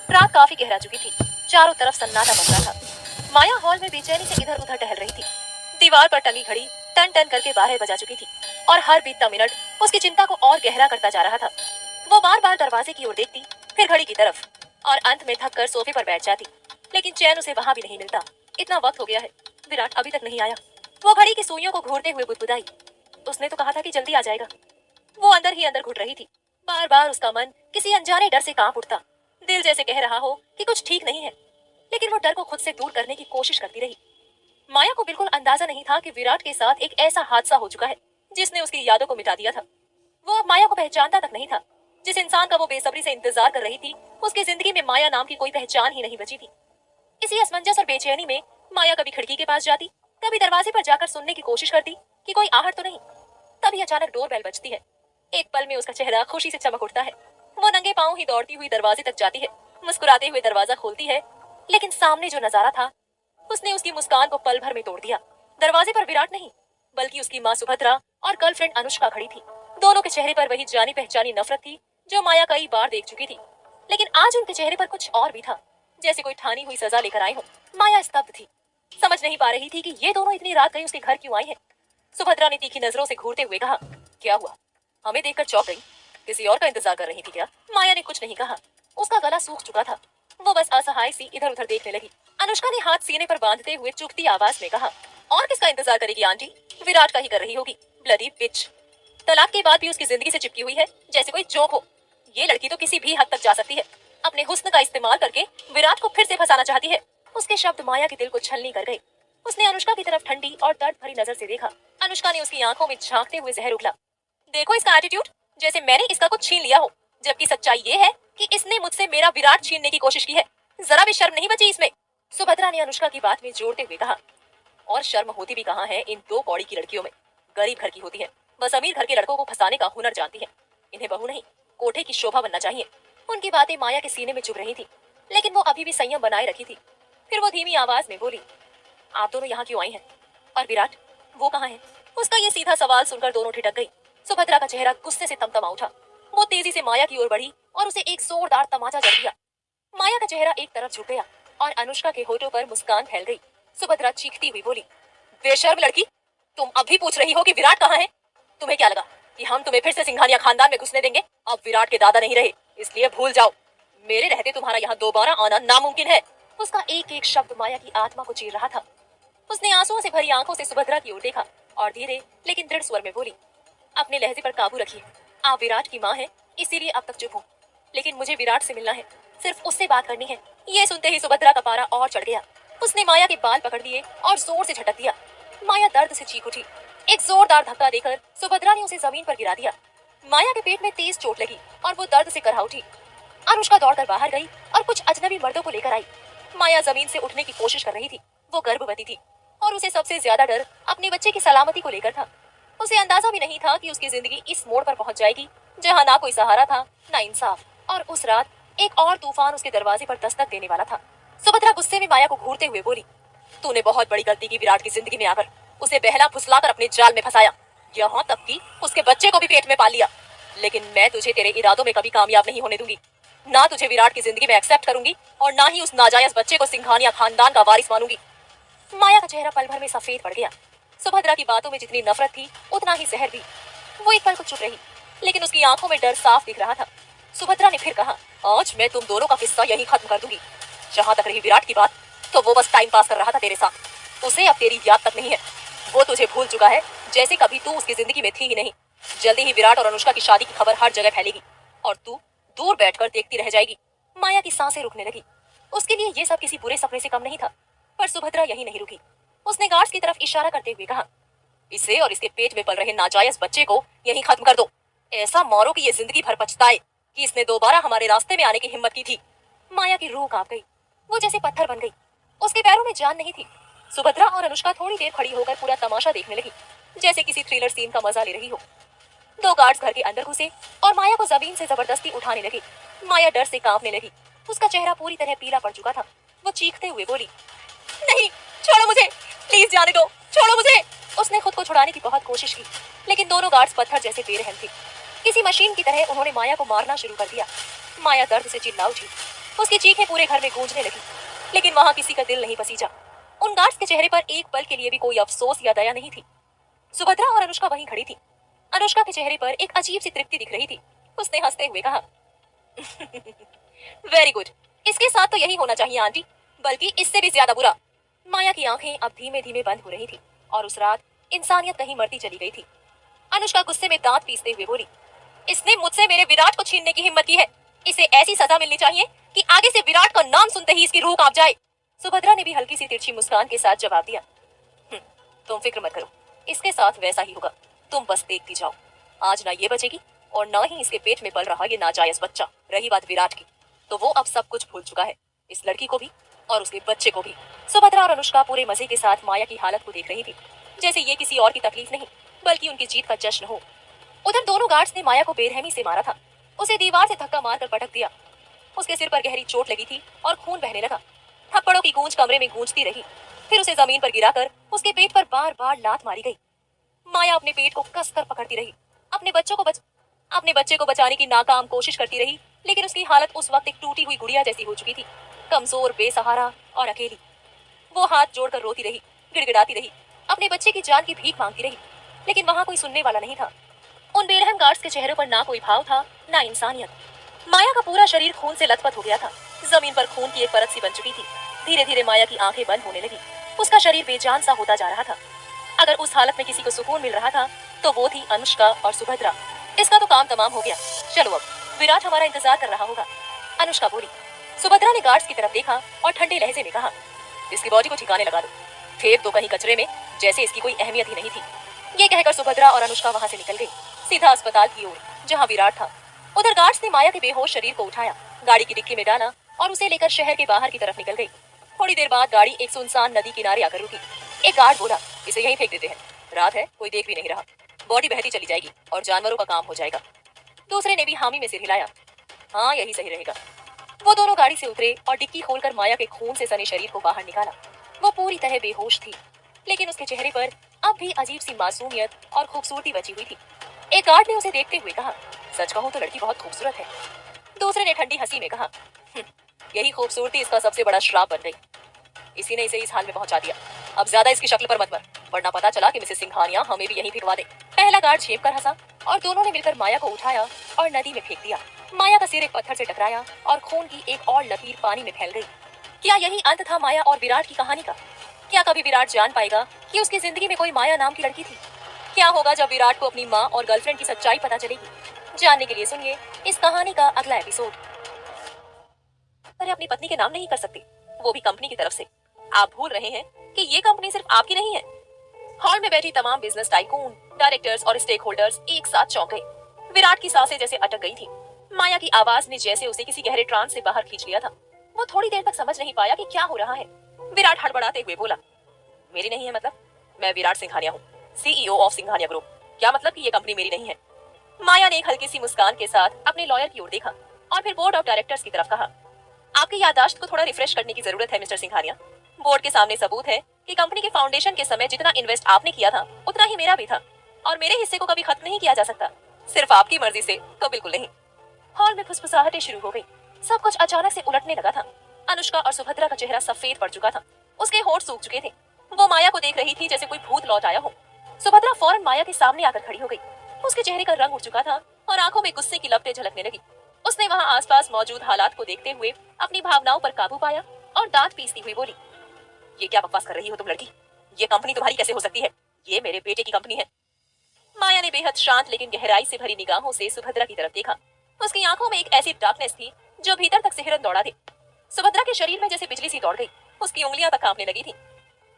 रात काफी गहरा चुकी थी। चारों तरफ सन्नाटा बन रहा था। माया हॉल में बेचैनी से इधर उधर टहल रही थी। दीवार पर टंगी घड़ी टन टन करके 12 बजा चुकी थी और हर बीतता मिनट उसकी चिंता को और गहरा करता जा रहा था। वो बार बार दरवाजे की ओर देखती, फिर घड़ी की तरफ, और अंत में थक कर सोफे पर बैठ जाती। लेकिन चैन उसे वहां भी नहीं मिलता। इतना वक्त हो गया है, विराट अभी तक नहीं आया। वो घड़ी की सुइयों को घूरते हुए बुदबुदाई, उसने तो कहा था कि जल्दी आ जाएगा। वो अंदर ही अंदर घुट रही थी। बार बार उसका मन किसी अनजाने डर से कांप उठता। दिल जैसे कह रहा हो कि कुछ ठीक नहीं है, लेकिन वो डर को खुद से दूर करने की कोशिश करती रही। माया को बिल्कुल अंदाजा नहीं था कि विराट के साथ एक ऐसा हादसा हो चुका है जिसने उसकी यादों को मिटा दिया था। वो अब माया को पहचानता तक नहीं था। जिस इंसान का वो बेसब्री से इंतजार कर रही थी, उसकी जिंदगी में माया नाम की कोई पहचान ही नहीं बची थी। इसी असमंजस और बेचैनी में माया कभी खिड़की के पास जाती, कभी दरवाजे पर जाकर सुनने की कोशिश करती कि कोई आहट तो नहीं। तभी अचानक डोरबेल बजती है। एक पल में उसका चेहरा खुशी से चमक उठता है। वो नंगे पांव ही दौड़ती हुई दरवाजे तक जाती है, मुस्कुराते हुए दरवाजा खोलती है। लेकिन सामने जो नजारा था, उसने उसकी मुस्कान को पल भर में तोड़ दिया। दरवाजे पर विराट नहीं, बल्कि उसकी माँ सुभद्रा और गर्लफ्रेंड अनुष्का खड़ी थी। दोनों के चेहरे पर वही जानी पहचानी नफरत थी जो माया कई बार देख चुकी थी। लेकिन आज उनके चेहरे पर कुछ और भी था, जैसे कोई ठानी हुई सजा लेकर आए हो। माया स्तब्ध थी, समझ नहीं पा रही थी कि ये दोनों इतनी रात गई उसके घर क्यों आई है। सुभद्रा ने तीखी नजरों से घूरते हुए कहा, क्या हुआ? हमें देखकर चौंक गई? किसी और का इंतजार कर रही थी क्या? माया ने कुछ नहीं कहा। उसका गला सूख चुका था। वो बस असहाय सी इधर उधर देखने लगी। अनुष्का ने हाथ सीने पर बांधते हुए चुभती आवाज में कहा, और किसका इंतजार करेगी आंटी? विराट का ही कर रही होगी, ब्लडी बिच। तलाक के बाद भी उसकी जिंदगी से चिपकी हुई है, जैसे कोई जोक हो। ये लड़की तो किसी भी हद तक जा सकती है। अपने हुस्न का इस्तेमाल करके विराट को फिर से फंसाना चाहती है। उसके शब्द माया के दिल को छलनी कर गए। उसने अनुष्का की तरफ ठंडी और दर्द भरी नजर से देखा। अनुष्का ने उसकी आंखों में झांकते हुए जहर उगला। देखो इसका एटीट्यूड, जैसे मैंने इसका कुछ छीन लिया हो, जबकि सच्चाई ये है कि इसने मुझसे मेरा विराट छीनने की कोशिश की है। जरा भी शर्म नहीं बची इसमें। सुभद्रा ने अनुष्का की बात में जोड़ते हुए कहा, और शर्म होती भी कहाँ है इन दो कौड़ी की लड़कियों में। गरीब घर की होती है, बस अमीर घर के लड़कों को फंसाने का हुनर जानती है। इन्हें बहू नहीं, कोठे की शोभा बनना चाहिए। उनकी बातें माया के सीने में चुभ रही थी, लेकिन वो अभी भी संयम बनाए रखी थी। फिर वो धीमी आवाज में बोली, आप दोनों यहाँ क्यों आई हैं? और विराट, वो कहाँ है? उसका ये सीधा सवाल सुनकर दोनों ठिठक गई। सुभद्रा का चेहरा गुस्से से तमतमा उठा। वो तेजी से माया की ओर बढ़ी और उसे एक जोरदार तमाचा जड़ दिया। माया का चेहरा एक तरफ झुक गया और अनुष्का के होठों पर मुस्कान फैल गई। सुभद्रा चीखती हुई बोली, बेशर्म लड़की, तुम अब भी पूछ रही हो कि विराट कहाँ है? तुम्हें क्या लगा कि हम तुम्हें फिर से सिंघानिया खानदान में घुसने देंगे? अब विराट के दादा नहीं रहे, इसलिए भूल जाओ। मेरे रहते तुम्हारा यहाँ दोबारा आना नामुमकिन है। उसका एक एक शब्द माया की आत्मा को चीर रहा था। उसने आंसुओं से भरी आंखों से सुभद्रा की ओर देखा और धीरे लेकिन दृढ़ स्वर में बोली, अपने लहजे पर काबू रखिए। आप विराट की माँ हैं, इसीलिए अब तक चुप हूँ, लेकिन मुझे विराट से मिलना है, सिर्फ उससे बात करनी है। ये सुनते ही सुभद्रा का पारा और चढ़ गया। उसने माया के बाल पकड़ लिए और जोर से झटक दिया। माया दर्द से चीख उठी। एक जोरदार धक्का देकर सुभद्रा ने उसे जमीन पर गिरा दिया। माया के पेट में तेज चोट लगी और वो दर्द से करहा उठी। अनुष्का दौड़कर बाहर गई और कुछ अजनबी मर्दों को लेकर आई। माया जमीन से उठने की कोशिश कर रही थी। वो गर्भवती थी और उसे सबसे ज्यादा डर अपने बच्चे की सलामती को लेकर था। उसे अंदाजा भी नहीं था कि उसकी जिंदगी इस मोड़ पर पहुंच जाएगी जहां ना कोई सहारा था, ना इंसाफ। और उस रात एक और तूफान उसके दरवाजे पर दस्तक देने वाला था। सुभद्रा गुस्से में माया को घूरते हुए बोली, तूने बहुत बड़ी गलती की विराट की जिंदगी में आकर। उसे बहला फुसलाकर अपने जाल में फंसाया, यहाँ तक कि उसके बच्चे को भी पेट में पाल लिया। लेकिन मैं तुझे तेरे इरादों में कभी कामयाब नहीं होने दूंगी। ना तुझे विराट की जिंदगी में एक्सेप्ट करूंगी और ना ही उस नाजायज बच्चे को सिंघानिया खानदान का वारिस मानूंगी। माया का चेहरा पल भर में सफेद पड़ गया। सुभद्रा की बातों में जितनी नफरत थी, उतना ही जहर भी। वो एक पल को चुप रही, लेकिन उसकी आंखों में डर साफ दिख रहा था। सुभद्रा ने फिर कहा, आज मैं तुम दोनों का किस्सा यही खत्म कर दूंगी। जहाँ तक रही विराट की बात, तो वो बस टाइम पास कर रहा था तेरे साथ। उसे अब तेरी याद तक नहीं है। वो तुझे भूल चुका है, जैसे कभी तू उसकी जिंदगी में थी ही नहीं। जल्दी ही विराट और अनुष्का की शादी की खबर हर जगह फैलेगी और तू दूर बैठकर देखती रह जाएगी। माया की सांसें रुकने लगी। उसके लिए ये सब किसी बुरे सपने से कम नहीं था। पर सुभद्रा यही नहीं रुकी। उसने गार्ड्स की तरफ इशारा करते हुए कहा, इसे और इसके पेट में पल रहे नाजायज बच्चे को यहीं खत्म कर दो। ऐसा मारो कि ये जिंदगी भर पछताए कि इसने दोबारा हमारे रास्ते में आने की हिम्मत की थी। माया की रूह कांप गई। वो जैसे पत्थर बन गई। उसके पैरों में जान नहीं थी। सुभद्रा और अनुष्का थोड़ी देर खड़ी होकर पूरा तमाशा देखने लगी, जैसे किसी थ्रिलर सीन का मजा ले रही हो। दो गार्ड्स घर के अंदर घुसे और माया को जमीन से जबरदस्ती उठाने लगे। माया डर से कांपने लगी। उसका चेहरा पूरी तरह पीला पड़ चुका था। वो चीखते हुए बोली, नहीं, छोड़ो मुझे, प्लीज जाने दो, छोड़ो मुझे। उसने खुद को छुड़ाने की बहुत कोशिश की, लेकिन दोनों गार्ड्स पत्थर जैसे बेरहम थे। किसी मशीन की तरह उन्होंने माया को मारना शुरू कर दिया। माया दर्द से चिल्ला उठी। उसकी चीखें पूरे घर में गूंजने लगी, लेकिन वहां किसी का दिल नहीं पसीजा। उन गार्ड्स के चेहरे पर एक पल के लिए भी कोई अफसोस या दया नहीं थी। सुभद्रा और अनुष्का वहीं खड़ी थी। अनुष्का के चेहरे पर एक अजीब सी तृप्ति दिख रही थी। उसने हंसते हुए कहा, वेरी गुड, इसके साथ तो यही होना चाहिए आंटी, बल्कि इससे भी ज्यादा बुरा। माया की आंखें अब धीमे धीमे बंद हो रही थी और उस रात इंसानियत कहीं मरती चली गई थी। अनुष्का गुस्से में दांत पीसते हुए बोली, इसने मुझसे मेरे विराट को छीनने की हिम्मत की है। इसे ऐसी सजा मिलनी चाहिए कि आगे से विराट का नाम सुनते ही इसकी रूह कांप जाए। सुभद्रा ने भी हल्की सी तिरछी मुस्कान के साथ जवाब दिया, तुम फिक्र मत करो, इसके साथ वैसा ही होगा। तुम बस देखती जाओ। आज ना ये बचेगी और ना ही इसके पेट में पल रहा ये नाजायज बच्चा। रही बात विराट की, तो वो अब सब कुछ भूल चुका है, इस लड़की को भी और उसके बच्चे को भी। सुभद्रा और अनुष्का पूरे मजे के साथ माया की हालत को देख रही थी, जैसे ये किसी और की तकलीफ नहीं बल्कि उनकी जीत का जश्न हो। उधर दोनों गार्ड्स ने माया को बेरहमी से मारा था। उसे दीवार से धक्का मारकर पटक दिया। उसके सिर पर गहरी चोट लगी थी और खून बहने लगा। थप्पड़ों की गूंज कमरे में गूंजती रही। फिर उसे जमीन पर गिराकर उसके पेट पर बार बार लात मारी गई। माया अपने पेट को कसकर पकड़ती रही, अपने बच्चे को बचाने की नाकाम कोशिश करती रही, लेकिन उसकी हालत उस वक्त एक टूटी हुई गुड़िया जैसी हो चुकी थी, कमजोर, बेसहारा और अकेली। वो हाथ जोड़कर रोती रही, गिड़गिड़ाती रही, अपने बच्चे की जान की भीख मांगती रही, लेकिन वहां कोई सुनने वाला नहीं था। उन बेरहम गार्ड्स के चेहरों पर ना कोई भाव था, ना इंसानियत। माया का पूरा शरीर खून से लथपथ हो गया था। जमीन पर खून की एक परत सी बन चुकी थी। धीरे धीरे माया की आंखें बंद होने लगी। उसका शरीर बेजान सा होता जा रहा था। अगर उस हालत में किसी को सुकून मिल रहा था तो वो थी अनुष्का और सुभद्रा। इसका तो काम तमाम हो गया। चलो अब, विराट हमारा इंतजार कर रहा होगा, अनुष्का बोली। सुभद्रा ने गार्ड्स की तरफ देखा और ठंडे लहजे में कहा, इसकी बॉडी को ठिकाने लगा दो, फेंक दो कहीं कचरे में, जैसे इसकी कोई अहमियत ही नहीं थी। ये कहकर सुभद्रा और अनुष्का वहां से निकल गई, सीधा अस्पताल की ओर जहां विराट था। उधर गार्ड्स ने माया के बेहोश शरीर को उठाया, गाड़ी की डिक्की में डाला और उसे लेकर शहर के बाहर की तरफ निकल गई। थोड़ी देर बाद गाड़ी एक सुनसान नदी किनारे आकर रुकी। एक गार्ड बोला, इसे यहीं फेंक देते हैं, रात है, कोई देख भी नहीं रहा, बॉडी बहती चली जाएगी और जानवरों का काम हो जाएगा। दूसरे ने भी हामी में सिर हिलाया, हाँ यही सही रहेगा। वो दोनों गाड़ी से उतरे और डिक्की खोलकर माया के खून से सने शरीर को बाहर निकाला। वो पूरी तरह बेहोश थी, लेकिन उसके चेहरे पर अब भी अजीब सी मासूमियत और खूबसूरती बची हुई थी। एक गार्ड ने उसे देखते हुए कहा, सच कहूं तो लड़की बहुत खूबसूरत है। दूसरे ने ठंडी हंसी में कहा, यही खूबसूरती इसका सबसे बड़ा श्राप बन गई, इसी ने इसे इस हाल में पहुंचा दिया। अब ज्यादा इसकी शक्ल पर मत मर, वरना पता चला कि मिसेस सिंघानिया हमें भी यहीं भिगवा दे। पहला गार्ड छेप कर हंसा और दोनों ने मिलकर माया को उठाया और नदी में फेंक दिया। माया का सिर एक पत्थर से टकराया और खून की एक और लकीर पानी में फैल गई। क्या यही अंत था माया और विराट की कहानी का? क्या कभी विराट जान पाएगा कि उसकी जिंदगी में कोई माया नाम की लड़की थी? क्या होगा जब विराट को अपनी माँ और गर्लफ्रेंड की सच्चाई पता चलेगी? जानने के लिए सुनिए इस कहानी का अगला एपिसोड। अरे अपनी पत्नी के नाम नहीं कर सकती, वो भी कंपनी की तरफ से। आप भूल रहे हैं कि ये कंपनी सिर्फ आपकी नहीं है। हॉल में बैठी तमाम बिजनेस टाइकून, डायरेक्टर्स और स्टेक होल्डर्स एक साथ चौंक गए। विराट की सांसें जैसे अटक गई थी। माया की आवाज ने जैसे उसे किसी गहरे ट्रांस से बाहर खींच लिया था। वो थोड़ी देर तक समझ नहीं पाया कि क्या हो रहा है। विराट हड़बड़ाते हुए बोला, मेरी नहीं है मतलब? मैं विराट सिंघानिया हूँ, CEO ऑफ सिंघानिया ग्रुप। क्या मतलब कि ये कंपनी मेरी नहीं है? माया ने एक हल्की सी मुस्कान के साथ अपने लॉयर की ओर देखा और फिर बोर्ड ऑफ डायरेक्टर्स की तरफ कहा, आपकी याददाश्त को थोड़ा रिफ्रेश करने की जरूरत है मिस्टर सिंघानिया। बोर्ड के सामने सबूत है कि कंपनी के फाउंडेशन के समय जितना इन्वेस्ट आपने किया था उतना ही मेरा भी था, और मेरे हिस्से को कभी खत्म नहीं किया जा सकता, सिर्फ आपकी मर्जी से तो बिल्कुल नहीं। हॉल में फुसफुसाहटें शुरू हो गई। सब कुछ अचानक से उलटने लगा था। अनुष्का और सुभद्रा का चेहरा सफेद पड़ चुका था, उसके होंठ सूख चुके थे। वो माया को देख रही थी जैसे कोई भूत लौट आया हो। सुभद्रा फौरन माया के सामने आकर खड़ी हो गई। उसके चेहरे का रंग उड़ चुका था और आंखों में गुस्से की लपटें झलकने लगी। उसने वहां आसपास मौजूद हालात को देखते हुए अपनी भावनाओं पर काबू पाया और दांत पीसती हुई बोली, ये क्या बकवास कर रही हो तुम लड़की? ये कंपनी तुम्हारी कैसे हो सकती है? ये मेरे बेटे की कंपनी है। माया ने बेहद शांत लेकिन गहराई से भरी निगाहों से सुभद्रा की तरफ देखा। उसकी आंखों में एक ऐसी डार्कनेस थी जो भीतर तक सिहरन दौड़ा दे। सुभद्रा के शरीर में जैसे बिजली सी दौड़ गई, उसकी उंगलियां तक कांपने लगी थी।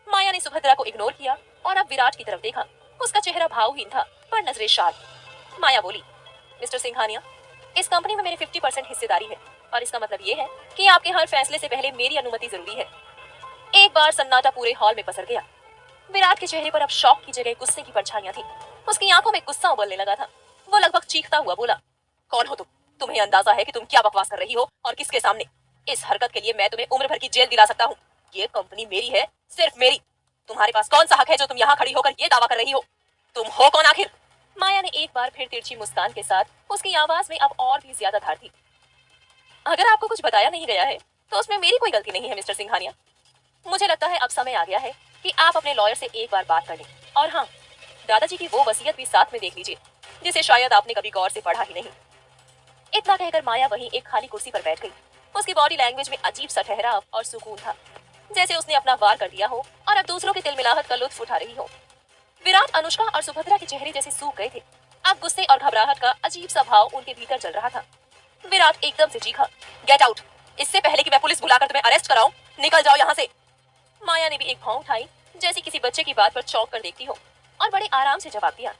माया ने सुभद्रा को इग्नोर किया और अब विराट की तरफ देखा। उसका चेहरा भावहीन था पर नजरें शार्प। माया बोली, मिस्टर सिंघानिया, इस कंपनी में मेरी 50% हिस्सेदारी है और इसका मतलब ये है कि आपके हर फैसले से पहले मेरी अनुमति जरूरी है। एक बार सन्नाटा पूरे हॉल में पसर गया। विराट के चेहरे पर अब शौक की जगह गुस्से की परछाइयां थी। उसकी आंखों में गुस्सा उबलने लगा था। वो लगभग चीखता हुआ बोला, कौन हो तुम? तुम्हें अंदाजा है कि तुम क्या बकवास कर रही हो और किसके सामने? इस हरकत के लिए मैं तुम्हें उम्र भर की जेल दिला सकता हूँ। ये कंपनी मेरी है, सिर्फ मेरी। तुम्हारे पास कौन सा हक है जो तुम यहाँ खड़ी होकर ये दावा कर रही हो? तुम हो कौन आखिर? माया ने एक बार फिर तिरछी मुस्कान के साथ, उसकी आवाज में अब और भी ज्यादा धार थी। अगर आपको कुछ बताया नहीं गया है तो उसमें मेरी कोई गलती नहीं है मिस्टर सिंघानिया। मुझे लगता है अब समय आ गया है कि आप अपने लॉयर से एक बार बात कर लें। और हाँ, दादाजी की वो वसीयत भी साथ में देख लीजिए जिसे शायद आपने कभी गौर से पढ़ा ही नहीं। इतना कहकर माया वहीं एक खाली कुर्सी पर बैठ गई। उसकी बॉडी लैंग्वेज में अजीब सा ठहराव और सुकून था, जैसे उसने अपना वार कर दिया हो और अब दूसरों की तिलमिलाहट का लुत्फ उठा रही हो। विराट, अनुष्का और सुभद्रा के चेहरे जैसे सूख गए थे। अब गुस्से और घबराहट का अजीब सा भाव उनके भीतर चल रहा था। विराट एकदम से चीखा, गेट आउट! इससे पहले कि मैं पुलिस बुलाकर तुम्हें अरेस्ट कराऊं, निकल जाओ यहाँ से। माया ने भी एक भौं उठाई, जैसे किसी बच्चे की बात पर चौंक कर देखती हो, और बड़े आराम से जवाब दिया,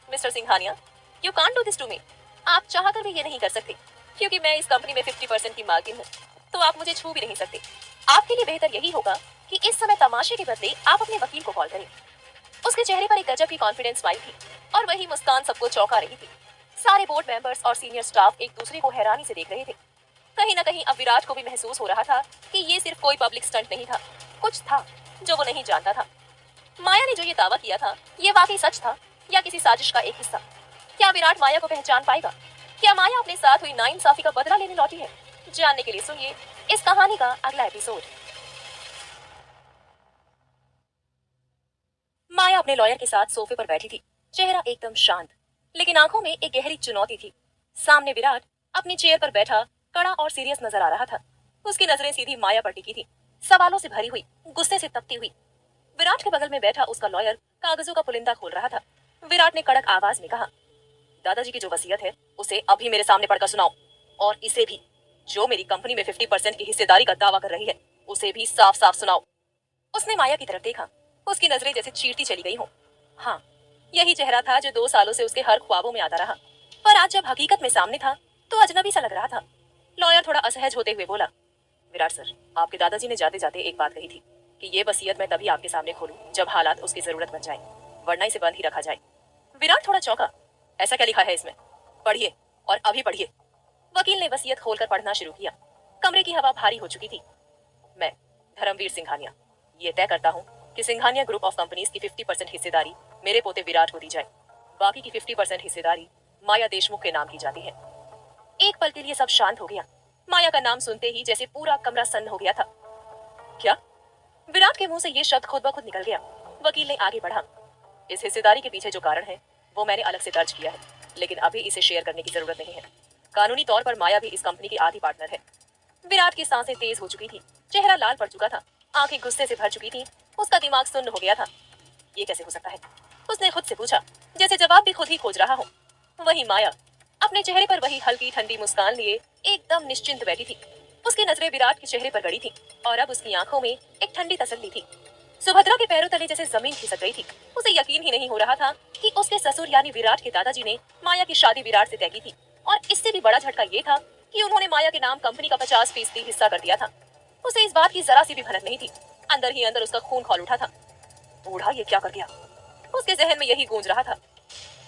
mister Singhania, you can't do this to me. आप चाहकर भी ये नहीं कर सकते, क्योंकि मैं इस कंपनी में 50% की मालकिन हूँ, तो आप मुझे छू भी नहीं सकते। आपके लिए बेहतर यही होगा कि इस समय तमाशे के बदले आप अपने वकील को कॉल करें। उसके चेहरे पर एक गजब की कॉन्फिडेंस स्माइल थी और वही मुस्कान सबको चौंका रही थी। सारे बोर्ड मेंबर्स और सीनियर स्टाफ एक दूसरे को हैरानी से देख रहे थे। कहीं न कहीं अब विराट को भी महसूस हो रहा था कि ये सिर्फ कोई पब्लिक स्टंट नहीं था, कुछ था जो वो नहीं जानता था। माया ने जो ये दावा किया था, ये वाकई सच था या किसी साजिश का एक हिस्सा? क्या विराट माया को पहचान पाएगा? क्या माया अपने साथ हुई नाइंसाफी का बदला लेने लौटी है? जानने के लिए सुनिए इस कहानी का अगला एपिसोड। माया अपने लॉयर के साथ सोफे पर बैठी थी, चेहरा एकदम शांत, लेकिन आंखों में एक गहरी चुनौती थी। सामने विराट अपनी चेयर पर बैठा कड़ा और सीरियस नजर आ रहा था। उसकी नजरें सीधी माया पर टिकी थी, सवालों से भरी हुई, गुस्से से तपती हुई। विराट के बगल में बैठा उसका लॉयर कागजों का पुलिंदा खोल रहा था। विराट ने कड़क आवाज में कहा, दादाजी की जो वसीयत है उसे अभी मेरे सामने पढ़कर सुनाओ, और इसे भी, जो मेरी कंपनी में 50% की हिस्सेदारी का दावा कर रही है, उसे भी साफ साफ सुनाओ। उसने माया की तरफ देखा, उसकी नजरें जैसे चीरती चली गई हो। हाँ, यही चेहरा था जो 2 सालों से उसके हर ख्वाबों में आता रहा, पर आज जब हकीकत में सामने था तो अजनबी सा लग रहा था। लॉयर थोड़ा असहज होते हुए बोला, विराट सर, आपके दादाजी ने जाते जाते एक बात कही थी कि ये वसीयत मैं तभी आपके सामने खोलूं जब हालात उसकी जरूरत बन जाए, वरना इसे बंद ही रखा जाए। विराट थोड़ा चौंका, ऐसा क्या लिखा है इसमें? पढ़िए, और अभी पढ़िए। वकील ने वसीयत खोलकर पढ़ना शुरू किया। कमरे की हवा भारी हो चुकी थी। मैं, धर्मवीर सिंघानिया, ये तय करता हूँ कि सिंघानिया ग्रुप ऑफ कंपनीज की 50% हिस्सेदारी मेरे पोते विराट को दी जाए। बाकी की 50% हिस्सेदारी माया देशमुख के नाम की जाती है। एक पल के लिए सब शांत हो गया। माया का नाम सुनते ही जैसे पूरा कमरा सन्न हो गया था। क्या? विराट के मुंह से ये शब्द खुद ब खुद निकल गया। वकील ने आगे बढ़ा, इस हिस्सेदारी के पीछे जो कारण है वो मैंने अलग से दर्ज किया है, लेकिन अभी इसे शेयर करने की जरूरत नहीं है। कानूनी तौर पर माया भी इस कंपनी की आधी पार्टनर है। विराट की सांसें तेज हो चुकी थी, चेहरा लाल पड़ चुका था, आंखें गुस्से से भर चुकी थी, उसका दिमाग सुन्न हो गया था। ये कैसे हो सकता है? उसने खुद से पूछा, जैसे जवाब भी खुद ही खोज रहा हो। वही माया अपने चेहरे पर वही हल्की ठंडी मुस्कान लिए एकदम निश्चिंत बैठी थी। उसकी नजरें विराट के चेहरे पर गड़ी थी और अब उसकी आंखों में एक ठंडी तसल्ली थी। सुभद्रा के पैरों तले जैसे जमीन खिसक गई थी। उसे यकीन ही नहीं हो रहा था कि उसके ससुर यानी विराट के दादाजी ने माया की शादी विराट से तय की थी, और इससे भी बड़ा झटका ये था कि उन्होंने माया के नाम कंपनी का 50% हिस्सा कर दिया था। उसे इस बात की जरा सी भी भनक नहीं थी। अंदर ही अंदर उसका खून खौल उठा था। बूढ़ा ये क्या कर गया? उसके जहन में यही गूंज रहा था।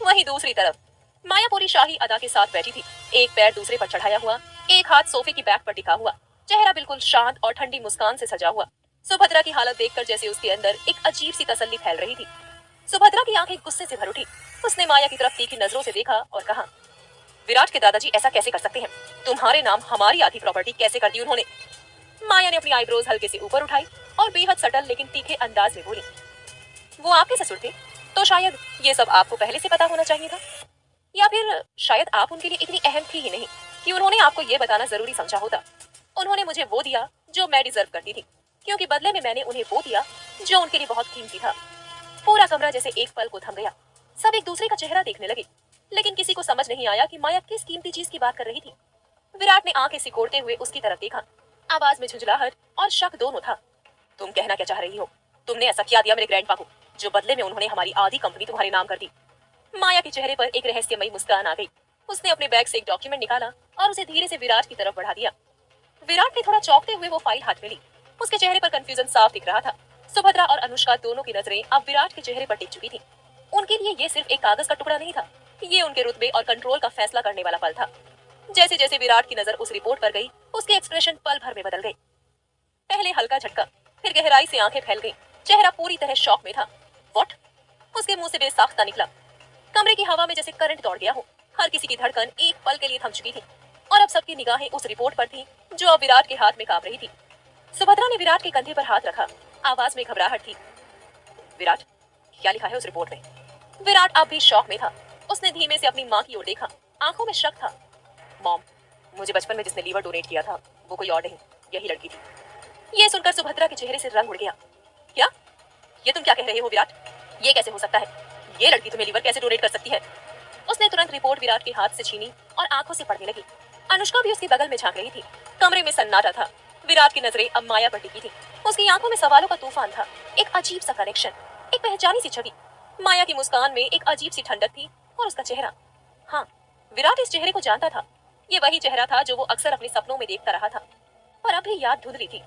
वहीं दूसरी तरफ माया पूरी शाही अदा के साथ बैठी थी, एक पैर दूसरे पर चढ़ाया हुआ, एक हाथ सोफे की बैक पर टिका हुआ, चेहरा बिल्कुल शांत और ठंडी मुस्कान से सजा हुआ। सुभद्रा की हालत देखकर जैसे उसके अंदर एक अजीब सी तसल्ली फैल रही थी। सुभद्रा की आंखें गुस्से से भर उठी। उसने माया की तरफ तीखी नजरों से देखा और कहा, विराट के दादाजी ऐसा कैसे कर सकते हैं? तुम्हारे नाम हमारी आधी प्रॉपर्टी कैसे कर दी उन्होंने? माया ने अपनी आईब्रोज हल्के से ऊपर उठाई और बेहद सटल लेकिन तीखे अंदाज में बोली, वो आपके ससुर थे, तो शायद ये सब आपको पहले से पता होना चाहिए था, या फिर शायद आप उनके लिए इतनी अहम थी ही नहीं कि उन्होंने आपको ये बताना जरूरी समझा होता। उन्होंने मुझे वो दिया जो मैं डिजर्व करती थी, क्योंकि बदले में मैंने उन्हें वो दिया जो उनके लिए बहुत कीमती था। पूरा कमरा जैसे एक पल को थम गया। सब एक दूसरे का चेहरा देखने लगे, लेकिन किसी को समझ नहीं आया कि माया किस कीमती चीज की बात कर रही थी। विराट ने आंखें सिकोड़ते हुए उसकी तरफ देखा। आवाज में झुंझलाहट और शक दोनों था। तुम कहना क्या चाह रही हो? तुमने ऐसा क्या दिया मेरे ग्रैंडपा को जो बदले में उन्होंने हमारी आधी कंपनी तुम्हारे नाम कर दी? माया के चेहरे पर एक रहस्यमयी मुस्कान आ गई। उसने अपने बैग से एक डॉक्यूमेंट निकाला और उसे धीरे से विराट की तरफ बढ़ा दिया। विराट ने थोड़ा चौंकते हुए वो फाइल हाथ में ली। उसके चेहरे पर कंफ्यूजन साफ दिख रहा था। सुभद्रा और अनुष्का दोनों की नजरें अब विराट के चेहरे पर टिक चुकी थी। उनके लिए ये सिर्फ एक कागज का टुकड़ा नहीं था, ये उनके रुतबे और कंट्रोल का फैसला करने वाला पल था। जैसे जैसे विराट की नजर उस रिपोर्ट पर गई, उसके एक्सप्रेशन पल भर में बदल गए। पहले हल्का झटका, फिर गहराई से आंखें फैल गई, चेहरा पूरी तरह शॉक में था। व्हाट? उसके मुंह से बेसाख्ता निकला। कमरे की हवा में जैसे करंट दौड़ गया हो। हर किसी की धड़कन एक पल के लिए थम चुकी थी। और अब सबकी निगाहें उस रिपोर्ट पर थी जो अब विराट के हाथ में कांप रही थी। सुभद्रा ने विराट के कंधे पर हाथ रखा। आवाज में घबराहट थी। विराट, क्या लिखा है उस रिपोर्ट में? विराट अब भी शॉक में था। उसने धीमे से अपनी माँ की ओर देखा। आंखों में शक था। मॉम, मुझे बचपन में जिसने लीवर डोनेट किया था वो कोई और नहीं, यही लड़की थी। ये सुनकर सुभद्रा के चेहरे से रंग उड़ गया। क्या? ये तुम क्या कह रहे हो विराट? ये कैसे हो सकता है? ये लड़की तुम्हें लीवर कैसे डोनेट कर सकती है? उसने तुरंत रिपोर्ट विराट के हाथ से छीनी और आंखों से पढ़ने लगी। अनुष्का भी उसके बगल में झांक रही थी। कमरे में सन्नाटा था। विराट की नजरें अब माया पर टिकी थी। उसकी आंखों में सवालों का तूफान था। एक अजीब सा कनेक्शन, एक पहचानी सी छवि। माया की मुस्कान में एक अजीब सी ठंडक थी और उसका चेहरा। हाँ, विराट इस चेहरे को जानता था। ये वही चेहरा था जो वो अक्सर अपने सपनों में देखता रहा था, पर अब भी याद धुंधली थी।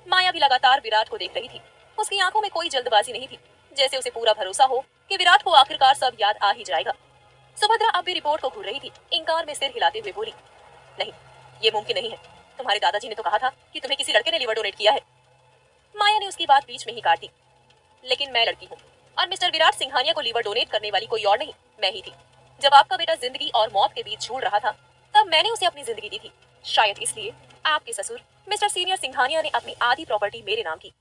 माया भी लगातार विराट को देख रही थी। उसकी आंखों में कोई जल्दबाजी नहीं थी, जैसे उसे पूरा भरोसा हो कि विराट को आखिरकार सब याद आ ही जाएगा। सुभद्रा अब भी रिपोर्ट को घूर रही थी। इंकार में सिर हिलाते हुए बोली, नहीं, ये मुमकिन नहीं है। तुम्हारे दादाजी ने तो कहा था कि तुम्हें किसी लड़के ने लीवर डोनेट किया है। माया ने उसकी बात बीच में ही काट दी। लेकिन मैं लड़की हूँ और मिस्टर विराट सिंघानिया को लीवर डोनेट करने वाली कोई और नहीं, मैं ही थी। जब आपका बेटा जिंदगी और मौत के बीच झूल रहा था तब मैंने उसे अपनी जिंदगी दी थी। शायद इसलिए आपके ससुर मिस्टर सीनियर सिंघानिया ने अपनी आधी प्रॉपर्टी मेरे नाम की।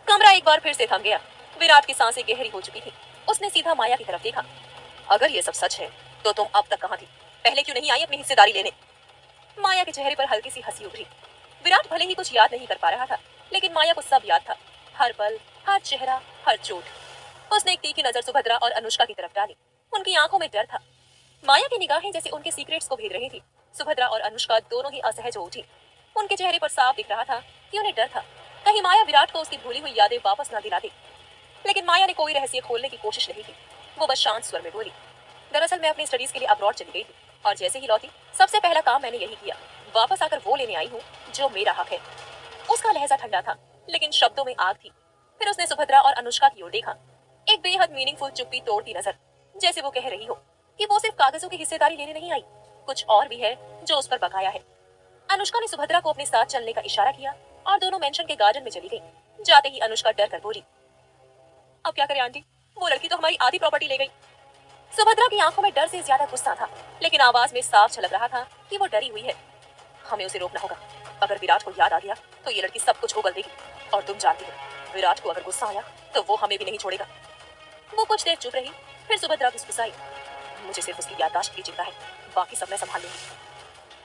कमरा एक बार फिर से थम गया। विराट की सांसें गहरी हो चुकी थी। उसने सीधा माया की तरफ देखा। अगर ये सब सच है तो तुम अब तक कहाँ थी? पहले क्यों नहीं आई अपनी हिस्सेदारी लेने? माया के चेहरे पर हल्की सी हंसी उभरी। विराट भले ही कुछ याद नहीं कर पा रहा था, लेकिन माया को सब याद था। हर पल, हर चेहरा, हर चोट। उसने एक तीखी नजर सुभद्रा और अनुष्का की तरफ डाली। उनकी आंखों में डर था। माया की निगाहें जैसे उनके सीक्रेट्स को भेद रही थी। सुभद्रा और अनुष्का दोनों ही असहज हो उठी। उनके चेहरे पर साफ दिख रहा था कि उन्हें डर था, कहीं माया विराट को उसकी भूली हुई यादें वापस ना दिला दे। लेकिन माया ने कोई रहस्य खोलने की कोशिश नहीं की। वो बस शांत स्वर में बोली, दरअसल मैं अपनी स्टडीज के लिए अब्रॉड चली गई थी और जैसे ही लौटी सबसे पहला काम मैंने यही किया। वापस आकर वो लेने आई हूँ जो मेरा हक है। उसका लहजा ठंडा था, लेकिन शब्दों में आग थी। फिर उसने सुभद्रा और अनुष्का की ओर देखा। एक बेहद मीनिंगफुल चुप्पी तोड़ती नजर, जैसे वो कह रही हो कि वो सिर्फ कागजों की हिस्सेदारी लेने नहीं आई, कुछ और भी है जो उस पर बकाया है। अनुष्का ने सुभद्रा को अपने साथ चलने का इशारा किया और दोनों मेंशन के गार्डन में चली गई। जाते ही अनुष्का डर कर बोली, अब क्या करें आंटी, वो लड़की तो हमारी आधी प्रॉपर्टी ले गई। सुभद्रा की आंखों में डर से ज्यादा गुस्सा था, लेकिन आवाज में साफ झलक रहा था कि वो डरी हुई है। हमें उसे रोकना होगा। अगर विराट को याद आ गया तो ये लड़की सब कुछ उगल देगी। और तुम जानती हो, विराट को अगर गुस्सा आया तो वो हमें भी नहीं छोड़ेगा। वो कुछ देर चुप रही, फिर सुभद्रा फुसफुसाई, मुझे सिर्फ उसकी याददाश्त की चिंता है, बाकी सब मैं संभाल लूंगी।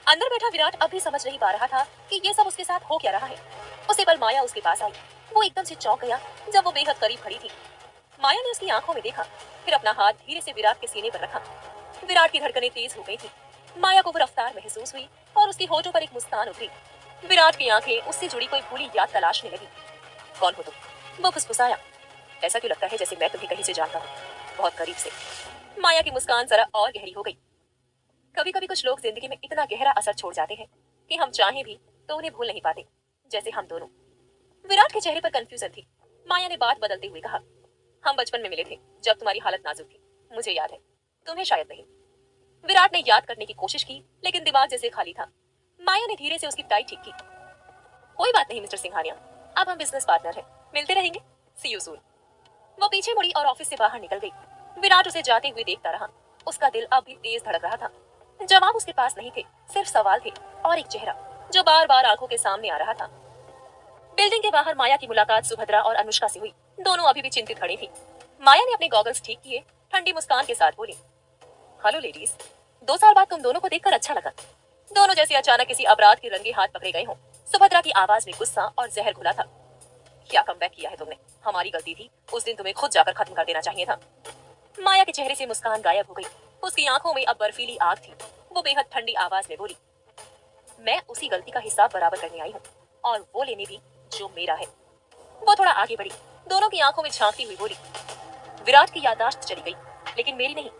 अंदर बैठा विराट अब भी समझ नहीं पा रहा था कि ये सब उसके साथ हो क्या रहा है। उसी पल माया उसके पास आई। वो एकदम से चौंक गया जब वो बेहद करीब खड़ी थी। माया ने उसकी आंखों में देखा, फिर अपना हाथ धीरे से विराट के सीने पर रखा। विराट की धड़कनें तेज हो गई थी। माया को वो रफ्तार महसूस हुई और उसके होठों पर एक मुस्कान उभरी। विराट की आंखें उससे जुड़ी कोई भूली याद तलाशने लगी। कौन हो तुम? वो फुसफुसाया। ऐसा क्यों लगता है जैसे मैं तुम्हें कहीं से जानता हूँ? बहुत करीब से। माया की मुस्कान जरा और गहरी हो गई। कभी कभी कुछ लोग जिंदगी में इतना गहरा असर छोड़ जाते हैं कि हम चाहें भी तो उन्हें भूल नहीं पाते, जैसे हम दोनों। विराट के चेहरे पर कंफ्यूजन थी। माया ने बात बदलते हुए कहा, हम बचपन में मिले थे जब तुम्हारी हालत नाजुक थी, मुझे याद है, तुम्हें शायद नहीं। विराट ने याद करने की कोशिश की, लेकिन दिमाग जैसे खाली था। माया ने धीरे से उसकी टाई ठीक की। कोई बात नहीं मिस्टर सिंघानिया, अब हम बिजनेस पार्टनर हैं, मिलते रहेंगे। सी यू सून। वो पीछे मुड़ी और ऑफिस से बाहर निकल गई। विराट उसे जाते हुए देखता रहा। उसका दिल अब भी तेज धड़क रहा था। जवाब उसके पास नहीं थे, सिर्फ सवाल थे और एक चेहरा जो बार बार आंखों के सामने आ रहा था। बिल्डिंग के बाहर माया की मुलाकात सुभद्रा और अनुष्का से हुई। दोनों अभी भी चिंतित खड़ी थी। माया ने अपने गॉगल्स ठीक किए, ठंडी मुस्कान के साथ बोली, हेलो लेडीज, 2 साल बाद तुम दोनों को देखकर अच्छा लगा। दोनों जैसे अचानक किसी अपराध के रंगे हाथ पकड़े गए हों। सुभद्रा की आवाज में गुस्सा और जहर घुला था। क्या कमबैक किया है तुमने? हमारी गलती थी, उस दिन तुम्हें खुद जाकर खत्म कर देना चाहिए था। माया के चेहरे से मुस्कान गायब हो गई। उसकी आंखों में अब बर्फीली आग थी। वो बेहद ठंडी आवाज में बोली, मैं उसी गलती का हिसाब बराबर करने आई हूँ और वो लेने भी जो मेरा है। वो थोड़ा आगे बढ़ी, दोनों की आंखों में झांकती हुई बोली, विराट की याददाश्त चली गई, लेकिन मेरी नहीं।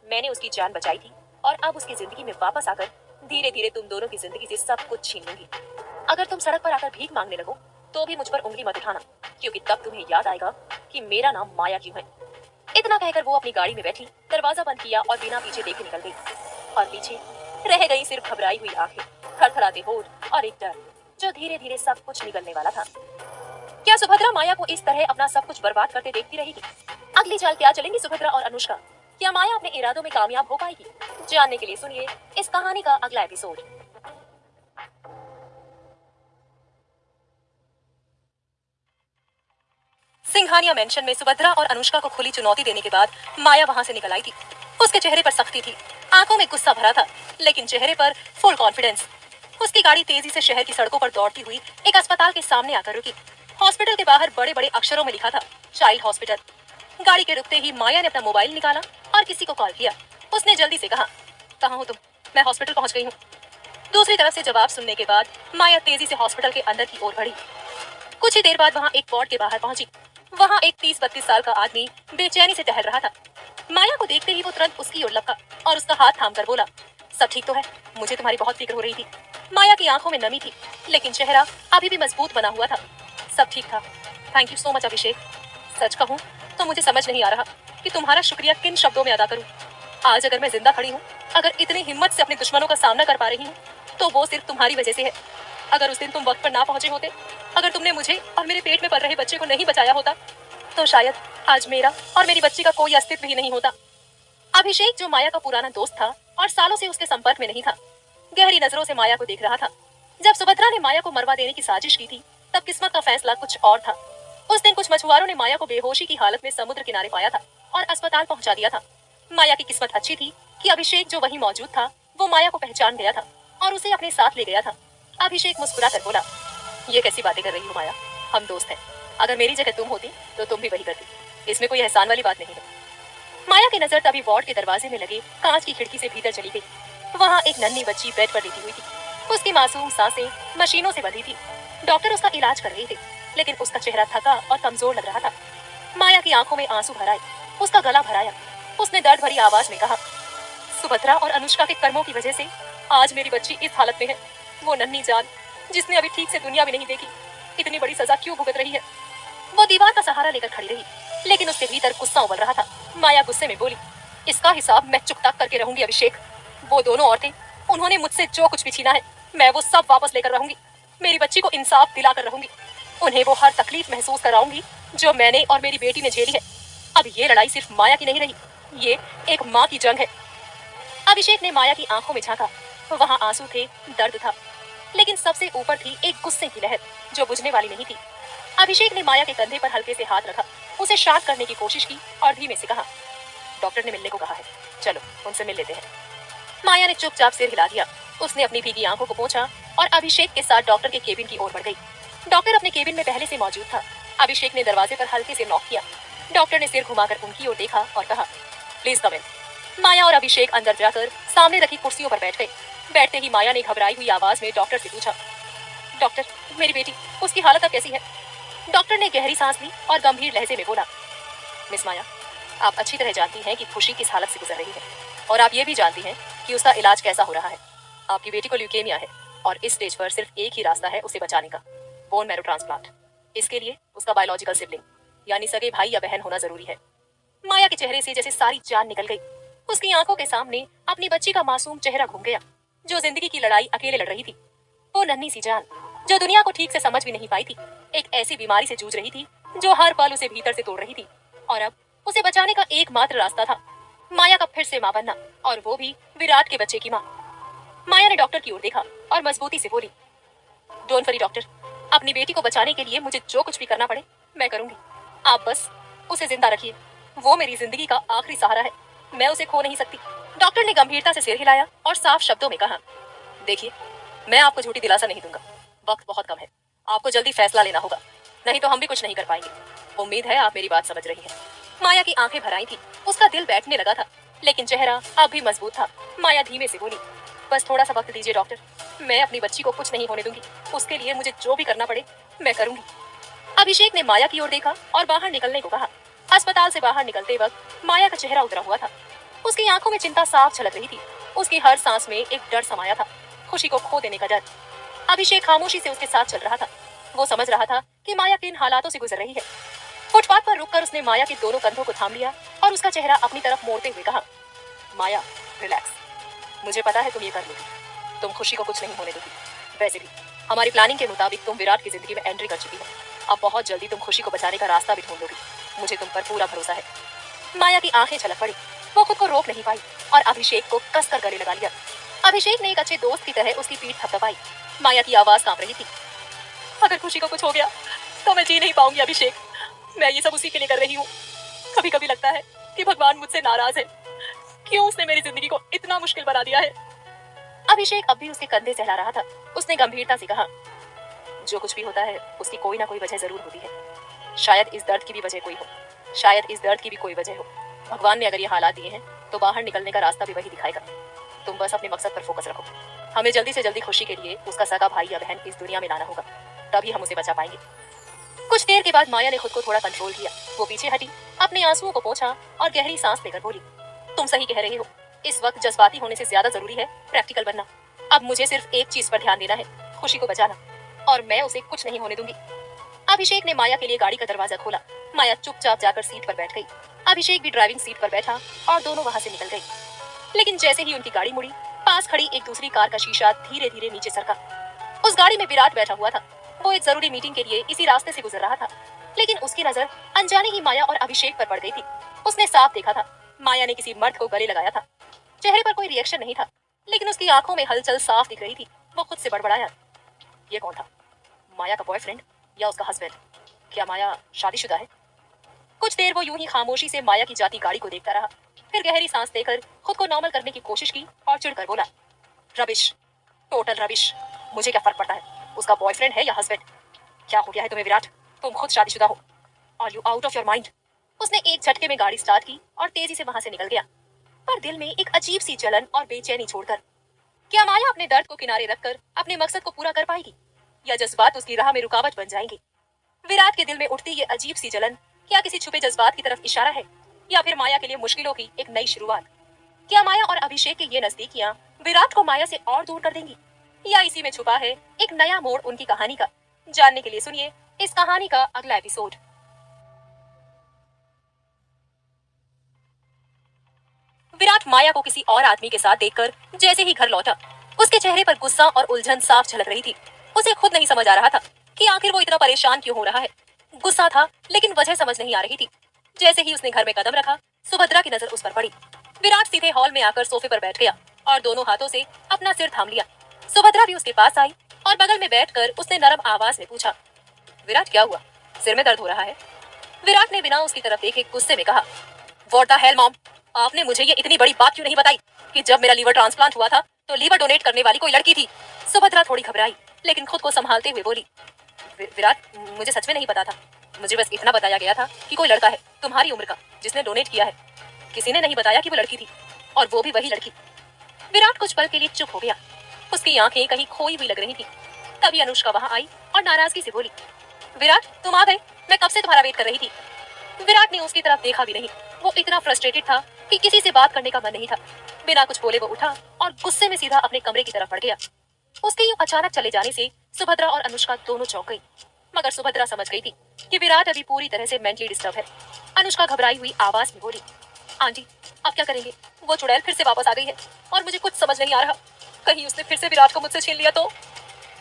मैंने उसकी जान बचाई थी और अब उसकी जिंदगी में वापस आकर धीरे धीरे तुम दोनों की जिंदगी से सब कुछ छीन लूंगी। अगर तुम सड़क पर आकर भीख मांगने लगो तो भी मुझ पर उंगली मत उठाना, क्योंकि तब तुम्हें याद आएगा कि मेरा नाम माया क्यों है। इतना कहकर वो अपनी गाड़ी में बैठी, दरवाजा बंद किया और बिना पीछे देखे निकल गई। और पीछे रह गई सिर्फ घबराई हुई आंखें, थरथराते होठ और एक डर जो धीरे धीरे सब कुछ निगलने वाला था। क्या सुभद्रा माया को इस तरह अपना सब कुछ बर्बाद करते देखती रहेगी? अगली चाल क्या चलेंगी सुभद्रा और अनुष्का? क्या माया अपने इरादों में कामयाब हो पाएगी? जानने के लिए सुनिए इस कहानी का अगला एपिसोड। सिंघानिया मेंशन में सुभद्रा और अनुष्का को खुली चुनौती देने के बाद माया वहां से निकल आई थी। उसके चेहरे पर सख्ती थी, आंखों में गुस्सा भरा था, लेकिन चेहरे पर फुल कॉन्फिडेंस। उसकी गाड़ी तेजी से शहर की सड़कों पर दौड़ती हुई एक अस्पताल के सामने आकर रुकी। हॉस्पिटल के बाहर बड़े बड़े अक्षरों में लिखा था चाइल्ड हॉस्पिटल। गाड़ी के रुकते ही माया ने अपना मोबाइल निकाला और किसी को कॉल किया। उसने जल्दी से कहा, कहाँ हो तुम? मैं हॉस्पिटल पहुंच गई हूँ। दूसरी तरफ से जवाब सुनने के बाद माया तेजी से हॉस्पिटल के अंदर की ओर बढ़ी। कुछ ही देर बाद वहाँ एक वार्ड के बाहर पहुंची। वहाँ एक 30-32 साल का आदमी बेचैनी से टहल रहा था। माया को देखते ही वो तुरंत उसकी ओर लपका और उसका हाथ थाम कर बोला, सब ठीक तो है? मुझे तुम्हारी बहुत फिक्र हो रही थी। माया की आंखों में नमी थी, लेकिन चेहरा अभी भी मजबूत बना हुआ था। सब ठीक था। थैंक यू सो मच अभिषेक। सच कहूँ तो मुझे समझ नहीं आ रहा कि तुम्हारा शुक्रिया किन शब्दों में अदा करूं। आज अगर मैं जिंदा खड़ी हूँ, अगर इतनी हिम्मत से अपने दुश्मनों का सामना कर पा रही हूँ, तो वो सिर्फ तुम्हारी वजह से है। अगर उस दिन तुम वक्त पर ना पहुंचे होते, अगर तुमने मुझे और मेरे पेट में पल रहे बच्चे को नहीं बचाया होता, तो शायद आज मेरा और मेरी बच्ची का कोई अस्तित्व ही नहीं होता। अभिषेक, जो माया का पुराना दोस्त था और सालों से उसके संपर्क में नहीं था, गहरी नजरों से माया को देख रहा था। जब सुभद्रा ने माया को मरवा देने की साजिश की थी, तब किस्मत का फैसला कुछ और था। उस दिन कुछ मछुआरों ने माया को बेहोशी की हालत में समुद्र किनारे पाया था और अस्पताल पहुंचा दिया था। माया की किस्मत अच्छी थी कि अभिषेक, जो वहीं मौजूद था, वो माया को पहचान गया था और उसे अपने साथ ले गया था। अभिषेक मुस्कुरा कर बोला, ये कैसी बातें कर रही हो माया? हम दोस्त हैं। अगर मेरी जगह तुम होती तो तुम भी वही करती। इसमें कोई एहसान वाली बात नहीं है। माया की नजर तभी वार्ड के दरवाजे में लगे कांच की खिड़की से भीतर चली गई। वहाँ एक नन्ही बच्ची बेड पर लेटी हुई थी। उसकी मासूम सांसें मशीनों से बंधी थी। डॉक्टर उसका इलाज कर रहे थे, लेकिन उसका चेहरा थका और कमजोर लग रहा था। माया की आंखों में आंसू भर आए, उसका गला भराया। उसने दर्द भरी आवाज में कहा, सुभद्रा और अनुष्का के कर्मों की वजह से आज मेरी बच्ची इस हालत में है। वो नन्ही जान, जिसने अभी ठीक से दुनिया भी नहीं देखी, इतनी बड़ी सजा क्यों भुगत रही है? वो दीवार का सहारा लेकर खड़ी रही, लेकिन उसके भीतर गुस्सा उबल रहा था। माया गुस्से में बोली, इसका हिसाब मैं चुकता करके रहूंगी अभिषेक। वो दोनों औरतें, उन्होंने मुझसे जो कुछ भी छीना है, मैं वो सब वापस लेकर रहूंगी। मेरी बच्ची को इंसाफ दिलाकर रहूंगी। उन्हें वो हर तकलीफ महसूस कराऊंगी जो मैंने और मेरी बेटी ने झेली है। अब ये लड़ाई सिर्फ माया की नहीं रही, ये एक माँ की जंग है। अभिषेक ने माया की आंखों में झांका। वहाँ आंसू थे, दर्द था, लेकिन सबसे ऊपर थी एक गुस्से की लहर जो बुझने वाली नहीं थी। अभिषेक ने माया के कंधे पर हल्के से हाथ रखा, उसे शांत करने की कोशिश की और धीमे से कहा, डॉक्टर ने मिलने को कहा है, चलो उनसे मिल लेते हैं। माया ने चुपचाप सिर हिला दिया। उसने अपनी भीगी आंखों को पोंछा और अभिषेक के साथ डॉक्टर के केबिन की ओर बढ़ गई। डॉक्टर अपने केबिन में पहले से मौजूद था। अभिषेक ने दरवाजे पर हल्के से नॉक किया। डॉक्टर ने सिर घुमाकर उनकी ओर देखा और कहा, प्लीज कम इन। माया और अभिषेक अंदर जाकर सामने रखी कुर्सियों पर बैठ गए। बैठते ही माया ने घबराई हुई आवाज में डॉक्टर से पूछा, डॉक्टर, मेरी बेटी, उसकी हालत अब कैसी है? डॉक्टर ने गहरी सांस ली और गंभीर लहजे में बोला, मिस माया, आप अच्छी तरह जानती हैं कि खुशी किस हालत से गुजर रही है, और आप ये भी जानती हैं कि उसका इलाज कैसा हो रहा है। आपकी बेटी को ल्यूकेमिया है और इस स्टेज पर सिर्फ एक ही रास्ता है उसे बचाने का, बोन मैरो ट्रांसप्लांट। इसके लिए उसका बायोलॉजिकल सिबलिंग यानी सगे भाई या बहन होना जरूरी है। माया के चेहरे से जैसे सारी जान निकल गई। उसकी आंखों के सामने अपनी बच्ची का मासूम चेहरा घूम गया, जो जिंदगी की लड़ाई अकेले लड़ रही थी। वो नन्ही सी जान, जो दुनिया को ठीक से समझ भी नहीं पाई थी, एक ऐसी बीमारी से जूझ रही थी जो हर पल उसे भीतर से तोड़ रही थी, और अब उसे बचाने का एकमात्र रास्ता था माया का फिर से मां बनना, और वो भी विराट के बच्चे की मां। माया ने डॉक्टर की ओर देखा और मजबूती से बोली, डोंट वरी डॉक्टर, अपनी बेटी को बचाने के लिए मुझे जो कुछ भी करना पड़े मैं करूंगी। आप बस उसे जिंदा रखिए। वो मेरी जिंदगी का आखिरी सहारा है, मैं उसे खो नहीं सकती। डॉक्टर ने गंभीरता से सिर हिलाया और साफ शब्दों में कहा, देखिए, मैं आपको झूठी दिलासा नहीं दूंगा, वक्त बहुत कम है, आपको जल्दी फैसला लेना होगा, नहीं तो हम भी कुछ नहीं कर पाएंगे। उम्मीद है आप मेरी बात समझ रही हैं। माया की आंखें भर आई थी, उसका दिल बैठने लगा था, लेकिन चेहरा अब भी मजबूत था। माया धीमे से बोली, बस थोड़ा सा वक्त दीजिए डॉक्टर, मैं अपनी बच्ची को कुछ नहीं होने दूंगी, उसके लिए मुझे जो भी करना पड़े मैं करूंगी। अभिषेक ने माया की ओर देखा और बाहर निकलने को कहा। अस्पताल से बाहर निकलते वक्त माया का चेहरा उतरा हुआ था। उसकी आंखों में चिंता साफ झलक रही थी। उसकी हर सांस में एक डर समाया था, खुशी को खो देने का डर। अभिषेक खामोशी से उसके साथ चल रहा था। वो समझ रहा था कि माया किन हालातों से गुजर रही है। फुटपाथ पर रुककर उसने माया के दोनों कंधों को थाम लिया और उसका चेहरा अपनी तरफ मोड़ते हुए कहा, माया, रिलैक्स, मुझे पता है तुम ये कर लोगी, तुम खुशी को कुछ नहीं होने दोगी। वैसे भी हमारी प्लानिंग के मुताबिक तुम विराट की जिंदगी में एंट्री कर चुकी हो, अब बहुत जल्दी तुम खुशी को बचाने का रास्ता भी ढूंढ लोगी, मुझे तुम पर पूरा भरोसा है। माया की आंखें छलक पड़ी, वो खुद को रोक नहीं पाई। और अभिषेक को कसकर गले लगा लिया। अभिषेक ने एक अच्छे दोस्त की तरह उसकी पीठ थपथपाई। माया की आवाज कांप रही थी। अगर खुशी को कुछ हो गया तो मैं जी नहीं पाऊंगी अभिषेक। मैं ये सब उसी के लिए कर रही हूँ। कभी कभी लगता है कि भगवान मुझसे नाराज है। क्यों उसने मेरी जिंदगी को इतना मुश्किल बना दिया है। अभिषेक अब भी उसके कंधे सहला रहा था। उसने गंभीरता से कहा, जो कुछ भी होता है उसकी कोई ना कोई वजह जरूर होती है। शायद इस दर्द की भी वजह कोई हो, शायद इस दर्द की भी कोई वजह हो। भगवान ने अगर ये हालात दिए हैं तो बाहर निकलने का रास्ता भी वही दिखाएगा। तुम बस अपने मकसद पर फोकस रखो। हमें जल्दी से जल्दी खुशी के लिए उसका सगा भाई या बहन इस दुनिया में लाना होगा, तभी हम उसे बचा पाएंगे। कुछ देर के बाद माया ने खुद को थोड़ा कंट्रोल किया। वो पीछे हटी, अपने आंसुओं को पोंछा और गहरी सांस लेकर बोली, तुम सही कह रही हो। इस वक्त जज्बाती होने से ज्यादा जरूरी है प्रैक्टिकल बनना। अब मुझे सिर्फ एक चीज पर ध्यान देना है, खुशी को बचाना, और मैं उसे कुछ नहीं होने दूंगी। अभिषेक ने माया के लिए गाड़ी का दरवाजा खोला। माया चुपचाप जाकर सीट पर बैठ गई। अभिषेक भी ड्राइविंग सीट पर बैठा और दोनों वहां से निकल गए। लेकिन जैसे ही उनकी गाड़ी मुड़ी, पास खड़ी एक दूसरी कार का शीशा धीरे धीरे नीचे सरका। उस गाड़ी में विराट बैठा हुआ था। वो एक जरूरी मीटिंग के लिए इसी रास्ते से गुजर रहा था, लेकिन उसकी नजर अनजाने ही माया और अभिषेक पर पड़ गई थी। उसने साफ देखा था, माया ने किसी मर्द को गले लगाया था। चेहरे पर कोई रिएक्शन नहीं था, लेकिन उसकी आंखों में हलचल साफ दिख रही थी। वो खुद से बड़बड़ाया, ये कौन था? माया का बॉयफ्रेंड या उसका हस्बैंड? क्या माया शादीशुदा है? कुछ देर वो यूं ही खामोशी से माया की जाती गाड़ी को देखता रहा। फिर गहरी सांस लेकर खुद को नॉर्मल करने की कोशिश की और चिढ़कर बोला, रबिश, टोटल रबिश। मुझे क्या फर्क पड़ता है उसका बॉयफ्रेंड है या हस्बैंड? क्या हो गया है तुम्हें विराट? तुम खुद शादीशुदा हो। Are you out of your mind? उसने एक झटके में गाड़ी स्टार्ट की और तेजी से वहां से निकल गया, पर दिल में एक अजीब सी जलन और बेचैनी छोड़कर। क्या माया अपने दर्द को किनारे रखकर अपने मकसद को पूरा कर पाएगी, या जज्बात उसकी राह में रुकावट बन जाएंगे? विराट के दिल में उठती ये अजीब सी जलन क्या किसी छुपे जज्बात की तरफ इशारा है, या फिर माया के लिए मुश्किलों की एक नई शुरुआत? क्या माया और अभिषेक के ये नजदीकियां विराट को माया से और दूर कर देंगी, या इसी में छुपा है एक नया मोड़ उनकी कहानी का? जानने के लिए सुनिए इस कहानी का अगला एपिसोड। विराट माया को किसी और आदमी के साथ देखकर जैसे ही घर लौटा, उसके चेहरे पर गुस्सा और उलझन साफ झलक रही थी। उसे खुद नहीं समझ आ रहा था कि आखिर वो इतना परेशान क्यों हो रहा है। गुस्सा था, लेकिन वजह समझ नहीं आ रही थी। जैसे ही उसने घर में कदम रखा, सुभद्रा की नजर उस पर पड़ी। विराट सीधे हॉल में आकर सोफे पर बैठ गया और दोनों हाथों से अपना सिर थाम लिया। सुभद्रा भी उसके पास आई और बगल में बैठकर उसने नरम आवाज में पूछा, विराट क्या हुआ? सिर में दर्द हो रहा है? विराट ने बिना उसकी तरफ देखे गुस्से में कहा, व्हाट द हेल मॉम, आपने मुझे ये इतनी बड़ी बात क्यों नहीं बताई कि जब मेरा लीवर ट्रांसप्लांट हुआ था तो लीवर डोनेट करने वाली कोई लड़की थी? सुभद्रा थोड़ी घबराई, लेकिन खुद को संभालते हुए बोली, विराट, मुझे सच में नहीं पता था। मुझे बस इतना बताया गया था कि कोई लड़का है तुम्हारी उम्र का जिसने डोनेट किया है। किसी ने नहीं बताया कि वो लड़की थी, और वो भी वही लड़की। विराट कुछ पल के लिए चुप हो गया। उसकी आंखें कहीं खोई हुई लग रही थी। तभी अनुष्का वहां आई और नाराजगी से बोली, विराट तुम आ गए, मैं कब से तुम्हारा वेट कर रही थी। विराट ने उसकी तरफ देखा भी नहीं। वो इतना फ्रस्ट्रेटेड था कि किसी से बात करने का मन नहीं था। बिना कुछ बोले वो उठा और गुस्से में सीधा अपने कमरे की तरफ बढ़ गया। उसके यूं अचानक चले जाने से सुभद्रा और अनुष्का दोनों चौंक गई, मगर सुभद्रा समझ गई थी कि विराट अभी पूरी तरह से मेंटली डिस्टर्ब है। अनुष्का घबराई हुई आवाज में बोली, आंटी अब क्या करेंगे? वो चुड़ैल फिर से वापस आ गई है और मुझे कुछ समझ नहीं आ रहा। कहीं उसने फिर से विराट को मुझसे छीन लिया तो?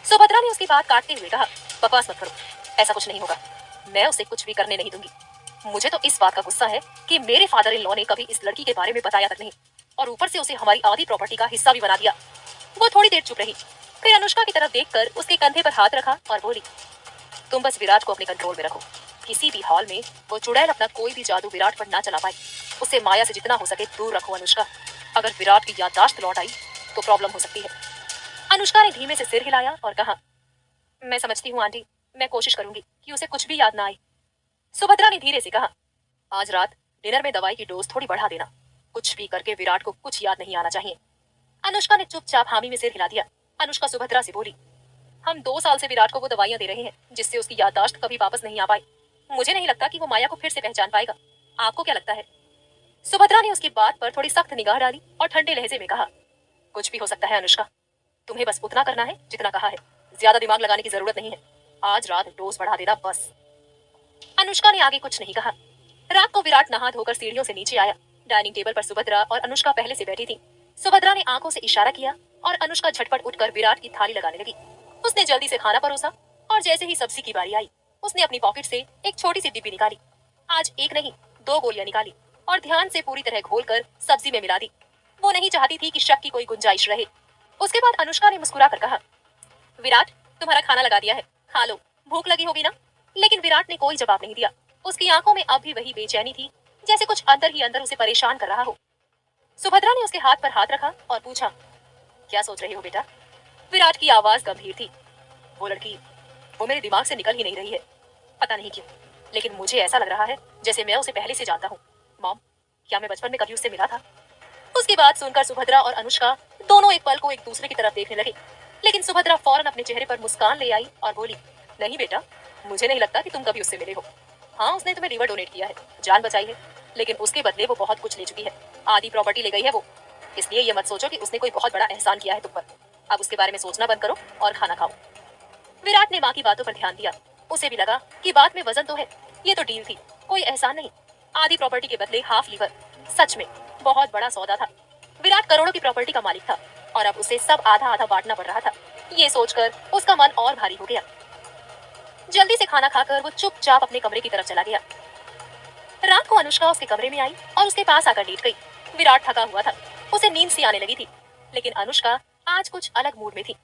सुभद्रा ने उसकी बात काटते हुए कहा, बकवास मत करो, ऐसा कुछ नहीं होगा। मैं उसे कुछ भी करने नहीं दूंगी। मुझे तो इस बात का गुस्सा है कि मेरे फादर इन लॉ ने कभी इस लड़की के बारे में बताया तक नहीं, और ऊपर से उसे हमारी आधी प्रॉपर्टी का हिस्सा भी बना दिया। वो थोड़ी देर चुप रही, फिर अनुष्का की तरफ देखकर उसके कंधे पर हाथ रखा और बोली, तुम बस विराट को अपने कंट्रोल में रखो। किसी भी हॉल में वो चुड़ैल अपना कोई भी जादू विराट पर ना चला पाए। उसे माया से जितना हो सके दूर रखो अनुष्का। अगर विराट की याददाश्त लौट आई तो प्रॉब्लम हो सकती है। अनुष्का ने धीमे से सिर हिलाया और कहा, मैं समझती हूँ आंटी, मैं कोशिश करूंगी कि उसे कुछ भी याद ना आए। सुभद्रा ने धीरे से कहा, आज रात डिनर में दवाई की डोज थोड़ी बढ़ा देना। कुछ भी करके विराट को कुछ याद नहीं आना चाहिए। अनुष्का ने चुपचाप हामी में सिर हिला दिया। अनुष्का सुभद्रा से बोली, हम 2 साल से विराट को वो दवाइयां दे रहे हैं जिससे उसकी याददाश्त कभी वापस नहीं आ पाई। मुझे नहीं लगता कि वो माया को फिर से पहचान पाएगा। आपको क्या लगता है? सुभद्रा ने उसकी बात पर थोड़ी सख्त निगाह डाली और ठंडे लहजे में कहा, कुछ भी हो सकता है अनुष्का, तुम्हें बस उतना करना है जितना कहा है। ज्यादा दिमाग लगाने की जरूरत नहीं है। आज रात डोज बढ़ा देना बस। अनुष्का ने आगे कुछ नहीं कहा। रात को विराट नहा धोकर सीढ़ियों से नीचे आया। डाइनिंग टेबल पर सुभद्रा और अनुष्का पहले से बैठी थी। सुभद्रा ने आंखों से इशारा किया और अनुष्का झटपट उठकर विराट की थाली लगाने लगी। उसने जल्दी से खाना परोसा और जैसे ही सब्जी की बारी आई, उसने अपनी पॉकेट से एक छोटी सी डिब्बी निकाली। आज एक नहीं 2 गोलियां निकाली और ध्यान से पूरी तरह घोलकर सब्जी में मिला दी। वो नहीं चाहती थी कि शक की कोई गुंजाइश रहे। उसके बाद अनुष्का ने मुस्कुरा कर कहा, विराट, तुम्हारा खाना लगा दिया है, खा लो, भूख लगी होगी ना। लेकिन विराट ने कोई जवाब नहीं दिया। उसकी आंखों में अब भी वही बेचैनी थी, जैसे कुछ अंदर ही अंदर उसे परेशान कर रहा हो। सुभद्रा ने उसके हाथ पर हाथ रखा और पूछा, क्या सोच रही हो बेटा? विराट की आवाज गंभीर थी। वो लड़की, वो मेरे दिमाग से निकल ही नहीं रही है, पता नहीं क्यों, लेकिन मुझे ऐसा लग रहा है जैसे मैं उसे पहले से जानता हूँ। मॉम, क्या मैं बचपन में कभी उससे मिला था? उसकी बात सुनकर सुभद्रा और अनुष्का दोनों एक पल को एक दूसरे की तरफ देखने लगे। लेकिन सुभद्रा फौरन अपने चेहरे पर मुस्कान ले आई और बोली, नहीं बेटा, मुझे नहीं लगता कि तुम कभी उससे मिले हो। हाँ, उसने तुम्हें लिवर डोनेट किया है, जान बचाई है, लेकिन उसके बदले वो बहुत कुछ ले चुकी है। आधी प्रॉपर्टी ले गई है वो। इसलिए ये मत सोचो कि उसने कोई बहुत बड़ा एहसान किया है तुम पर। अब उसके बारे में सोचना बंद करो और खाना खाओ। विराट ने माँ की बातों पर ध्यान दिया। उसे भी लगा कि बात में वजन तो है, ये तो डील थी, कोई एहसान नहीं। आधी प्रॉपर्टी के बदले हाफ लीवर, सच में बहुत बड़ा सौदा था। विराट करोड़ों की प्रॉपर्टी का मालिक था और अब उसे सब आधा आधा बांटना पड़ रहा था। ये सोचकर उसका मन और भारी हो गया। जल्दी से खाना खाकर वो चुपचाप अपने कमरे की तरफ चला गया। रात को अनुष्का उसके कमरे में आई और उसके पास आकर लेट गई। विराट थका हुआ था, उसे नींद सी आने लगी थी, लेकिन अनुष्का आज कुछ अलग मूड में थी।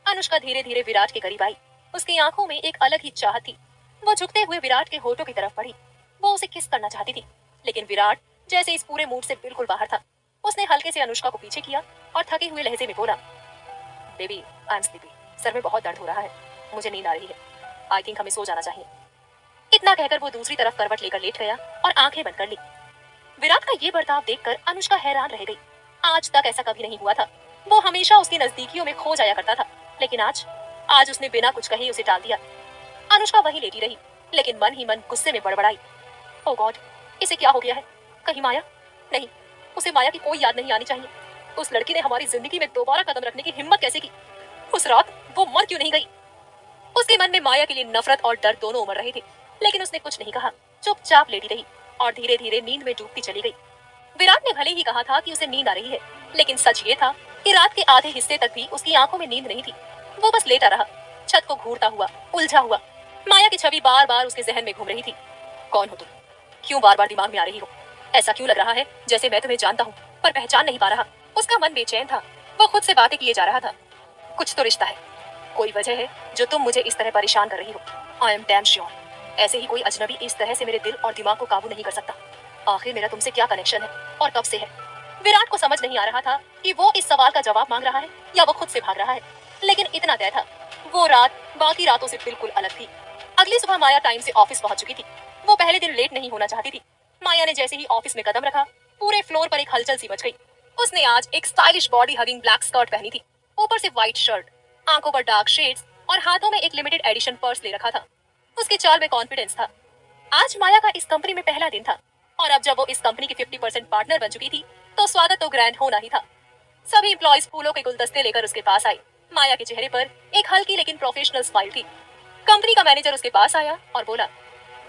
अनुष्का धीरे धीरे विराट के करीब आई। उसकी आंखों में एक अलग ही चाहत थी। वो झुकते हुए विराट के होठों की तरफ बढ़ी। वो उसे किस करना चाहती थी, लेकिन विराट जैसे इस पूरे मूड से बिल्कुल बाहर था। उसने हल्के से अनुष्का को पीछे किया और थके हुए लहजे में बोला, baby, I am sleepy, sir में बहुत दर्द हो रहा है, मुझे नींद आ रही है, आई थिंक हमें सो जाना चाहिए। इतना कहकर वो दूसरी तरफ करवट लेकर लेट गया और आंखें बंद कर ली। विराट का ये बर्ताव देखकर अनुष्का हैरान रह गई। आज तक ऐसा कभी नहीं हुआ था। वो हमेशा उसकी नजदीकियों में खो जाया करता था, लेकिन आज उसने बिना कुछ कहे उसे टाल दिया। अनुष्का वहीं लेटी रही, लेकिन मन ही मन गुस्से में बड़बड़ाई, ओ गॉड, इसे क्या हो गया है? कहीं माया? नहीं, उसे माया की कोई याद नहीं आनी चाहिए। उस लड़की ने हमारी जिंदगी में दोबारा कदम रखने की हिम्मत कैसे की? उस रात वो मर क्यों नहीं गई? उसके मन में माया के लिए नफरत और डर दोनों उमड़ रहे थे, लेकिन उसने कुछ नहीं कहा, चुपचाप लेटी रही और धीरे धीरे नींद में डूबती चली गई। विराट ने भले ही कहा था कि उसे नींद आ रही है, लेकिन सच ये था कि रात के आधे हिस्से तक भी उसकी आंखों में नींद नहीं थी। वो बस लेटा रहा, छत को घूरता हुआ, उलझा हुआ। माया की छवि बार बार उसके जहन में घूम रही थी। कौन हो तुम? क्यों बार बार दिमाग में आ रही हो? ऐसा क्यों लग रहा है जैसे मैं तुम्हें जानता हूँ पर पहचान नहीं पा रहा? उसका मन बेचैन था। वो खुद से बातें किए जा रहा था। कुछ तो रिश्ता है, कोई वजह है जो तुम मुझे इस तरह परेशान कर रही हो। आई एम डैम श्योर, ऐसे ही कोई अजनबी इस तरह से मेरे दिल और दिमाग को काबू नहीं कर सकता। आखिर मेरा तुमसे क्या कनेक्शन है और कब से है? विराट को समझ नहीं आ रहा था कि वो इस सवाल का जवाब मांग रहा है या वो खुद से भाग रहा है, लेकिन इतना तय था, वो रात बाकी रातों से बिल्कुल अलग थी। अगली सुबह माया टाइम से ऑफिस पहुंच चुकी थी। वो पहले दिन लेट नहीं होना चाहती थी। माया ने जैसे ही ऑफिस में कदम रखा, पूरे फ्लोर पर एक हलचल सी मच गई। उसने आज एक stylish body hugging black skirt पहनी थी, ऊपर से व्हाइट शर्ट, आंखों पर डार्क शेड्स और हाथों में एक लिमिटेड एडिशन पर्स ले रखा था। उसके चाल में कॉन्फिडेंस था। आज माया का इस कंपनी में पहला दिन था और अब जब वो इस कंपनी की 50% पार्टनर बन चुकी थी, तो स्वागत तो ग्रैंड होना ही था। सभी एम्प्लॉइज फूलों के गुलदस्ते लेकर उसके पास आए। माया के चेहरे पर एक हल्की लेकिन प्रोफेशनल स्माइल थी। कंपनी का मैनेजर उसके पास आया और बोला,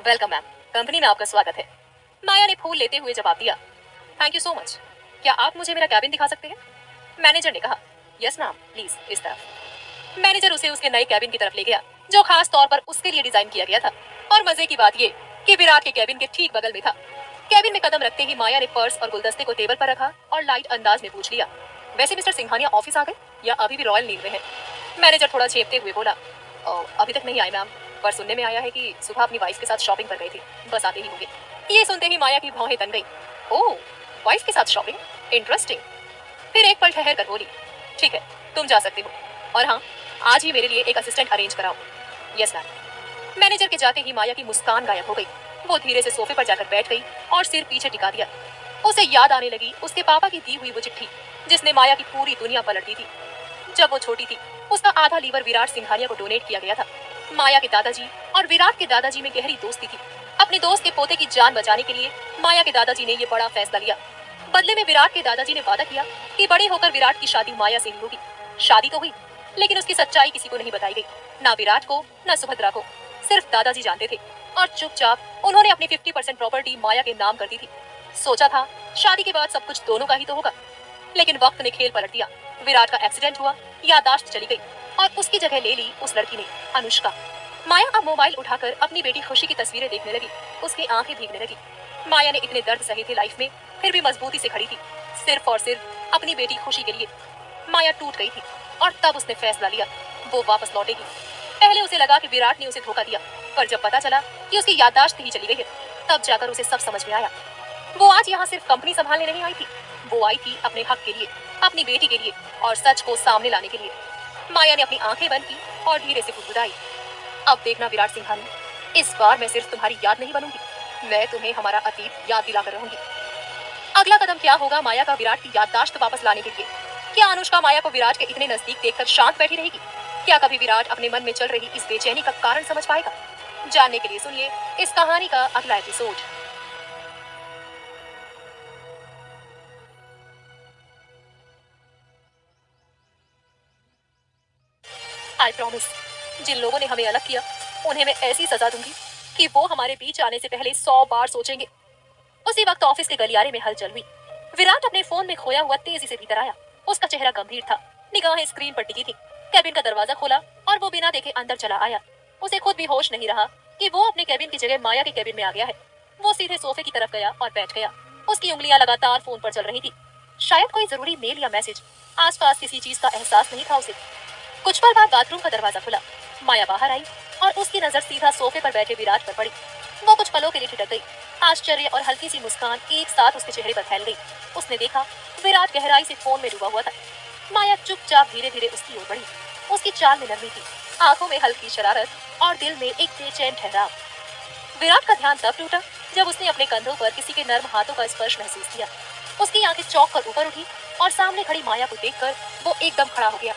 वेलकम मैम, कंपनी में आपका स्वागत है। माया ने फूल लेते हुए जवाब दिया, थैंक यू सो मच, क्या आप मुझे मेरा कैबिन दिखा सकते हैं? मैनेजर ने कहा, यस मैम, प्लीज इस तरफ। मैनेजर उसे उसके नए कैबिन की तरफ ले गया, जो खास तौर पर उसके लिए डिजाइन किया गया था। और मजे की बात ये कि विराट के कैबिन के ठीक बगल में था। कैबिन में कदम रखते ही माया ने पर्स और गुलदस्ते को टेबल पर रखा और लाइट अंदाज में पूछ लिया, वैसे मिस्टर सिंघानिया ऑफिस आ गए या अभी भी रॉयल नींद में है? मैनेजर थोड़ा झेपते हुए बोला, अभी तक नहीं आए मैम, पर सुनने में आया है कि सुबह अपनी वाइफ के साथ शॉपिंग पर गए थे, बस आते ही होंगे। ये सुनते ही माया की भौहें तन गई। ओह, वाइफ के साथ शॉपिंग, इंटरेस्टिंग। फिर एक पल ठहर कर बोली, ठीक है, तुम जा सकती हो, और हाँ, आज ही मेरे लिए एक असिस्टेंट अरेंज कराओ। Yes ma'am. मैनेजर के जाते ही माया की मुस्कान गायब हो गई। वो धीरे से सोफे पर जाकर बैठ गई और सिर पीछे टिका दिया। उसे याद आने लगी उसके पापा की दी हुई वो चिट्ठी, जिसने माया की पूरी दुनिया पलट दी थी। जब वो छोटी थी, उसका आधा लीवर विराट सिंघानिया को डोनेट किया गया था। माया के दादाजी और विराट के दादाजी में गहरी दोस्ती थी। अपने दोस्त के पोते की जान बचाने के लिए माया के दादाजी ने ये बड़ा फैसला लिया। बदले में विराट के दादाजी ने वादा किया कि बड़े होकर विराट की शादी माया से ही होगी। शादी तो हुई, लेकिन उसकी सच्चाई किसी को नहीं बताई गई, ना विराट को, ना सुभद्रा को। सिर्फ दादाजी जानते थे और चुपचाप उन्होंने अपनी 50% प्रॉपर्टी माया के नाम कर दी थी। सोचा था शादी के बाद सब कुछ दोनों का ही तो होगा, लेकिन वक्त ने खेल पलट दिया। विराट का एक्सीडेंट हुआ, याददाश्त चली गई और उसकी जगह ले ली उस लड़की ने, अनुष्का। माया अब मोबाइल उठाकर अपनी बेटी खुशी की तस्वीरें देखने लगी। उसकी आंखें भीगने लगी। माया ने इतने दर्द सहे थे लाइफ में, फिर भी मजबूती से खड़ी थी, सिर्फ और सिर्फ अपनी बेटी खुशी के लिए। माया टूट गई थी और तब उसने फैसला लिया वो वापस लौटेगी। पहले उसे लगा कि विराट ने उसे धोखा दिया, पर जब पता चला कि उसकी याददाश्त ही चली गई है, तब जाकर उसे सब समझ में आया। वो आज यहाँ सिर्फ कंपनी संभालने नहीं आई थी, वो आई थी अपने हक के लिए, अपनी बेटी के लिए और सच को सामने लाने के लिए। माया ने अपनी आंखें बंद की और धीरे से बुदबुदाई, अब देखना विराट सिंघानिया, इस बार मैं सिर्फ तुम्हारी याद नहीं बनूंगी, मैं तुम्हें हमारा अतीत याद दिलाकर रहूंगी। अगला कदम क्या होगा माया का विराट की याददाश्त वापस लाने के लिए? क्या अनुष्का माया को विराट के इतने नजदीक देखकर शांत बैठी रहेगी? क्या कभी विराट अपने मन में चल रही इस बेचैनी का कारण समझ पाएगा? जानने के लिए सुनिए इस कहानी का अगला एपिसोड। आई प्रॉमिस, जिन लोगों ने हमें अलग किया उन्हें मैं ऐसी सजा दूंगी कि वो हमारे बीच आने से पहले 100 बार सोचेंगे। उसी वक्त ऑफिस के गलियारे में हलचल हुई। विराट अपने फोन में खोया हुआ तेजी से भीतर आया। उसका चेहरा गंभीर था, निगाहें स्क्रीन पर टिकी थी। कैबिन का दरवाजा खोला और वो बिना देखे अंदर चला आया। उसे खुद भी होश नहीं रहा कि वो अपने कैबिन की जगह माया के कैबिन में आ गया है। वो सीधे सोफे की तरफ गया और बैठ गया। उसकी उंगलियां लगातार फोन पर चल रही थी। शायद कोई जरूरी मेल या मैसेज। आसपास किसी चीज का एहसास नहीं था उसे। कुछ पल बाद बाथरूम का दरवाजा खुला। माया बाहर आई और उसकी नजर सीधा सोफे पर बैठे विराट पर पड़ी। वो कुछ पलों के लिए ठिठक गई। आश्चर्य और हल्की सी मुस्कान एक साथ उसके चेहरे पर फैल गई। उसने देखा विराट गहराई से फोन में डूबा हुआ था। माया चुपचाप धीरे धीरे उसकी ओर बढ़ी। उसकी चाल में नरमी थी, आंखों में हल्की शरारत और दिल में एक बेचैन ठहराव। विराट का ध्यान तब टूटा जब उसने अपने कंधों पर किसी के नर्म हाथों का स्पर्श महसूस किया। उसकी आंखें चौंक कर ऊपर उठी और सामने खड़ी माया को देखकर वो एकदम खड़ा हो गया।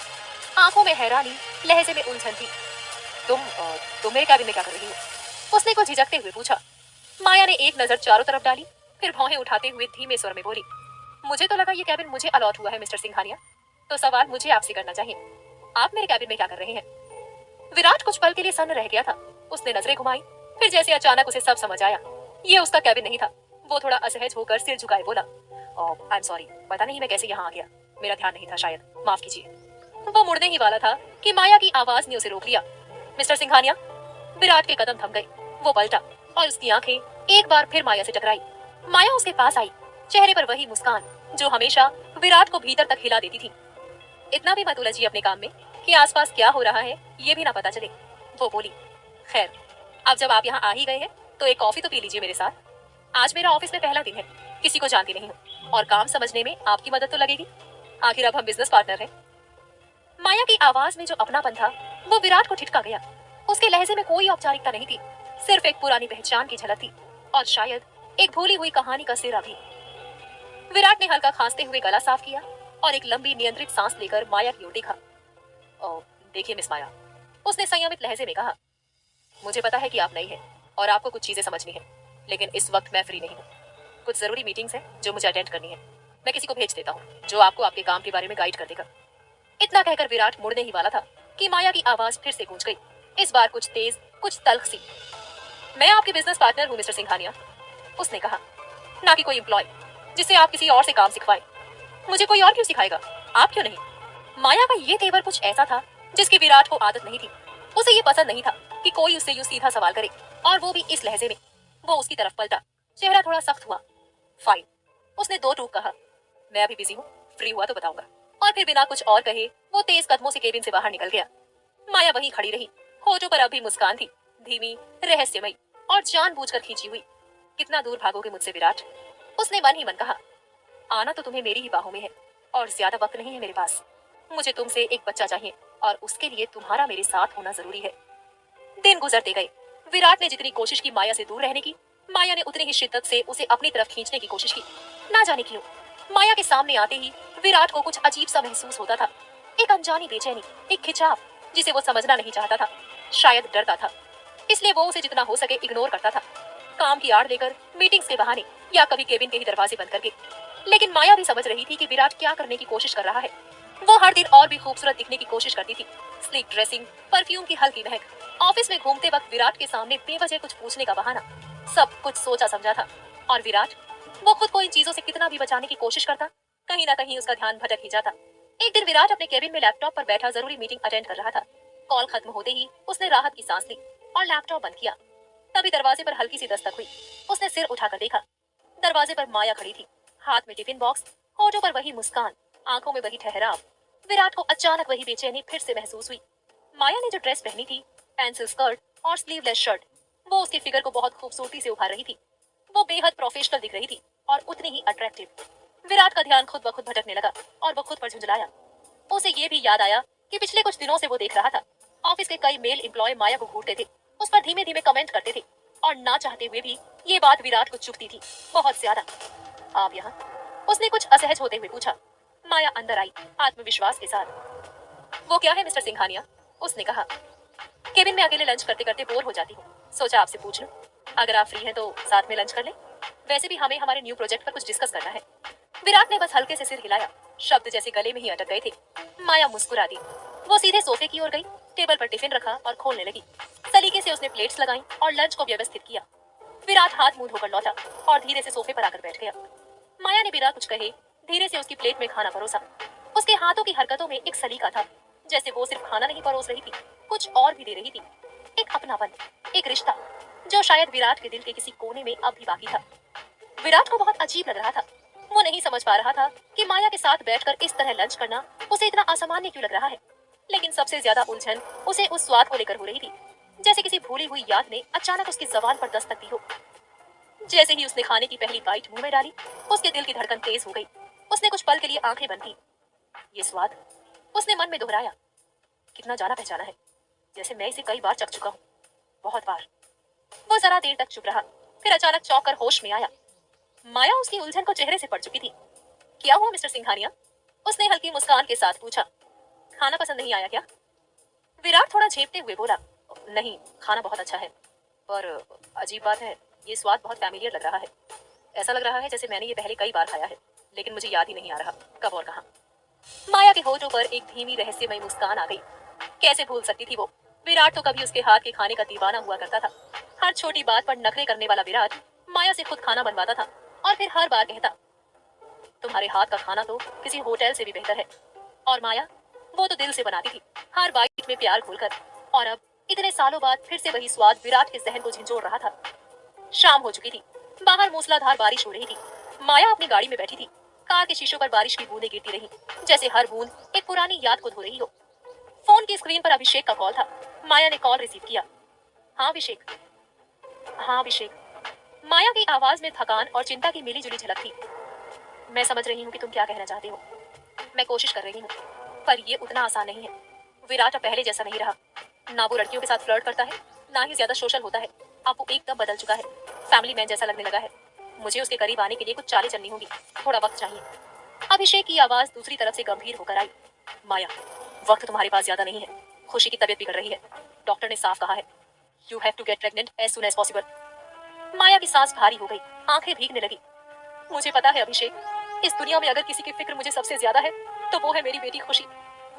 आंखों में हैरानी, लहजे में उलझन थी। तुम मेरे कैबिन में क्या कर रही हो? उसने कुछ झिझकते हुए पूछा। माया ने एक नजर चारों तरफ डाली, फिर भौहें उठाते हुए धीमे स्वर में बोली, मुझे तो लगा ये कैबिन मुझे अलॉट हुआ है मिस्टर सिंघानिया, तो सवाल मुझे आपसे करना चाहिए, आप मेरे कैबिन में क्या कर रहे हैं? विराट कुछ पल के लिए सन्न रह गया था। उसने नजरें घुमाई, फिर जैसे अचानक उसे सब समझ आया। ये उसका कैबिन नहीं था। वो थोड़ा असहज होकर सिर झुकाए बोला, आई एम सॉरी, पता नहीं मैं कैसे यहाँ आ गया, मेरा ध्यान नहीं था, शायद माफ कीजिए। वो मुड़ने ही वाला था कि माया की आवाज ने उसे रोक लिया। मिस्टर सिंघानिया। विराट के कदम थम गए। वो पलटा और उसकी आंखें एक बार फिर माया से टकराई। माया उसके पास आई, चेहरे पर वही मुस्कान जो हमेशा विराट को भीतर तक हिला देती थी। इतना भी मत उलझिए अपने काम में कि आसपास क्या हो रहा है ये भी ना पता चले, वो बोली। खैर, अब जब आप यहाँ आ ही गए हैं तो एक कॉफी तो पी लीजिए मेरे साथ। आज मेरा ऑफिस में पहला दिन है, किसी को जानती नहीं हूँ और काम समझने में आपकी मदद तो लगेगी, आखिर अब हम बिजनेस पार्टनर हैं। माया की आवाज में जो अपनापन था वो विराट को ठिठका गया। उसके लहजे में कोई औपचारिकता नहीं थी, सिर्फ एक पुरानी पहचान की झलक थी और शायद एक भूली हुई कहानी का सिरा भी। विराट ने हल्का खांसते हुए गला साफ किया और एक लंबी नियंत्रित सांस लेकर माया की ओर देखा। देखिए मिस माया, उसने संयमित लहजे में कहा, मुझे पता है कि आप नई हैं और आपको कुछ चीजें समझनी है, लेकिन इस वक्त मैं फ्री नहीं हूँ। कुछ जरूरी मीटिंग्स हैं जो मुझे अटेंड करनी है। मैं किसी को भेज देता हूँ जो आपको आपके काम के बारे में गाइड कर देगा। इतना कहकर विराट मुड़ने ही वाला था कि माया की आवाज फिर से गूंज गई, इस बार कुछ तेज, कुछ तल्ख सी। मैं आपकी बिजनेस पार्टनर हूँ मिस्टर सिंघानिया, उसने कहा, ना कि कोई एम्प्लॉय जिसे आप किसी और से काम सिखवाएं। मुझे कोई और क्यों सिखाएगा, आप क्यों नहीं? माया का ये तेवर कुछ ऐसा था जिसकी विराट को आदत नहीं थी। उसे ये पसंद नहीं था कि कोई उससे यूं सीधा सवाल करे, और वो भी इस लहजे में। वो उसकी तरफ पलटा, चेहरा थोड़ा सख्त हुआ। फाइन, उसने दो टूक कहा, मैं अभी बिजी हूँ, फ्री हुआ तो बताऊंगा। और फिर बिना कुछ और कहे वो तेज कदमों से केबिन से बाहर निकल गया। माया वहीं खड़ी रही, होठों पर अभी मुस्कान थी, धीमी, रहस्यमयी और जानबूझकर खींची हुई। कितना दूर भागोगे मुझसे विराट, उसने मन ही मन कहा। आना तो तुम्हें मेरी ही बाहों में है और ज्यादा वक्त नहीं है मेरे पास। मुझे तुमसे एक बच्चा चाहिए और उसके लिए तुम्हारा मेरे साथ होना जरूरी है। दिन गुजरते गए। विराट ने जितनी कोशिश की माया से दूर रहने की, माया ने उतनी ही शिद्दत से उसे अपनी तरफ खींचने की कोशिश की। ना जाने क्यों माया के सामने आते ही विराट को कुछ अजीब सा महसूस होता था। एक अनजानी बेचैनी, एक खिंचाव जिसे वो समझना नहीं चाहता था, शायद डरता था, इसलिए वो उसे जितना हो सके इग्नोर करता था। काम की आड़ लेकर, मीटिंग्स के बहाने या कभी केबिन के ही दरवाजे बंद करके। लेकिन माया भी समझ रही थी कि विराट क्या करने की कोशिश कर रहा है। वो हर दिन और भी खूबसूरत दिखने की कोशिश करती थी। स्लीक ड्रेसिंग, परफ्यूम की हल्की महक, ऑफिस में घूमते वक्त विराट के सामने बेवजह कुछ पूछने का बहाना, सब कुछ सोचा समझा था। और विराट, वो खुद को इन चीजों से कितना भी बचाने की कोशिश करता, कहीं ना कहीं उसका ध्यान भटक ही जाता। एक दिन विराट अपने केबिन में लैपटॉप पर बैठा जरूरी मीटिंग अटेंड कर रहा था। कॉल खत्म होते ही उसने राहत की सांस ली और लैपटॉप बंद किया। तभी दरवाजे पर हल्की सी दस्तक हुई। उसने सिर उठाकर देखा। दरवाजे पर माया खड़ी थी, हाथ में टिफिन बॉक्स, होठों पर वही मुस्कान, आंखों में वही ठहराव। विराट को अचानक वही बेचैनी फिर से महसूस हुई। माया ने जो ड्रेस पहनी थी, पेंसिल स्कर्ट और स्लीवलेस शर्ट, वो उसके फिगर को बहुत खूबसूरती से उभार रही थी। वो बेहद प्रोफेशनल दिख रही थी और उतनी ही अट्रैक्टिव। विराट का ध्यान खुद ब खुद भटकने लगा और वो खुद पर झुंझलाया। उसे ये भी याद आया कि पिछले कुछ दिनों से वो देख रहा था, ऑफिस के कई मेल एम्प्लॉय माया को घूरते थे, उस पर धीमे धीमे कमेंट करते थे और ना चाहते हुए भी ये बात विराट को चुभती थी बहुत ज्यादा। आप यहाँ? उसने कुछ असहज होते हुए पूछा। माया अंदर आई आत्मविश्वास के साथ। वो क्या है मिस्टर सिंघानिया? उसने कहा। केबिन में अकेले लंच करते करते बोर हो जाती हूँ, सोचा आपसे पूछ लूं। अगर आप फ्री हैं तो साथ में लंच कर लें। वैसे भी हमें हमारे न्यू प्रोजेक्ट पर कुछ डिस्कस करना है। विराट ने बस हल्के से सिर हिलाया, शब्द जैसे गले में ही अटक गए थे। माया मुस्कुरा दी। वो सीधे सोफे की ओर गई, टेबल पर टिफिन रखा और खोलने लगी। सलीके से उसने प्लेट्स लगाई और लंच को व्यवस्थित किया। विराट हाथ मुंह धोकर लौटा और धीरे से सोफे पर आकर बैठ गया। माया ने बिना कुछ कहे धीरे से उसकी प्लेट में खाना परोसा। उसके हाथों की हरकतों में एक सलीका था, जैसे वो सिर्फ खाना नहीं परोस रही थी, कुछ और भी दे रही थी। एक अपनापन, एक रिश्ता, जो शायद विराट के दिल के किसी कोने में अब भी बाकी था। विराट को बहुत अजीब लग रहा था। वो नहीं समझ पा रहा था कि माया के साथ बैठकर इस तरह लंच करना उसे इतना असामान्य क्यों लग रहा है। लेकिन सबसे ज्यादा उलझन उसे उस स्वाद को लेकर हो रही थी, जैसे किसी भूली हुई याद ने अचानक उसकी जबान पर दस्तक दी हो। जैसे ही उसने खाने की पहली बाइट मुंह में डाली, उसके दिल की धड़कन तेज हो गई। उसने कुछ पल के लिए आंखें बंद की। ये स्वाद, उसने मन में दोहराया, कितना जाना पहचाना है, जैसे मैं इसे कई बार चख चुका हूँ, बहुत बार। वो जरा देर तक चुप रहा, फिर अचानक चौंक कर होश में आया। माया उसकी उलझन को चेहरे से पढ़ चुकी थी। क्या हुआ मिस्टर सिंघानिया? उसने हल्की मुस्कान के साथ पूछा। खाना पसंद नहीं आया क्या? विराट थोड़ा झेपते हुए बोला। नहीं, खाना बहुत अच्छा है, पर अजीब बात है, ये स्वाद बहुत फैमिलियर लग रहा है। ऐसा लग रहा है जैसे मैंने ये पहले कई बार खाया है, लेकिन मुझे याद ही नहीं आ रहा कब और कहाँ। माया के होठों पर एक धीमी रहस्यमयी मुस्कान आ गई। कैसे भूल सकती थी वो? विराट तो कभी उसके हाथ के खाने का दीवाना हुआ करता था। हर छोटी बात पर नखरे करने वाला विराट माया से खुद खाना बनवाता था और फिर हर बार कहता, तुम्हारे हाथ का खाना तो किसी होटल से भी बेहतर है। और माया, वो तो दिल से बनाती थी, हर बाइट में प्यार घोलकर। और अब इतने सालों बाद फिर से वही स्वाद विराट के जहन को झिंझोड़ रहा था। शाम हो चुकी थी, बाहर मूसलाधार बारिश हो रही थी। माया अपनी गाड़ी में बैठी थी। कार के शीशों पर बारिश की बूंदें गिरती रही, जैसे हर बूंद एक पुरानी याद को धो रही हो। फोन की स्क्रीन पर अभिषेक का कॉल था। माया ने कॉल रिसीव किया। हाँ अभिषेक। हाँ अभिषेक। माया की आवाज में थकान और चिंता की मिली जुली झलक थी। मैं समझ रही हूँ कि तुम क्या कहना चाहते हो। मैं कोशिश कर रही हूँ, पर ये उतना आसान नहीं है। विराट अब पहले जैसा नहीं रहा। ना वो लड़कियों के साथ फ्लर्ट करता है, ना ही ज्यादा सोशल होता है। अब वो एकदम बदल चुका है, फैमिली मैन जैसा लगने लगा है। मुझे उसके करीब आने के लिए कुछ चालें चलनी होगी, थोड़ा वक्त चाहिए। अभिषेक की आवाज दूसरी तरफ से गंभीर होकर आई। माया, वक्त तुम्हारे पास ज्यादा नहीं है। खुशी की तबीयत बिगड़ रही है, डॉक्टर ने साफ कहा है। You have to get pregnant as soon as possible. Maya की सांस भारी हो गई, आंखें भीगने लगी। मुझे पता है अभिषेक, इस दुनिया में अगर किसी की फिक्र मुझे सबसे ज्यादा है तो वो है मेरी बेटी खुशी।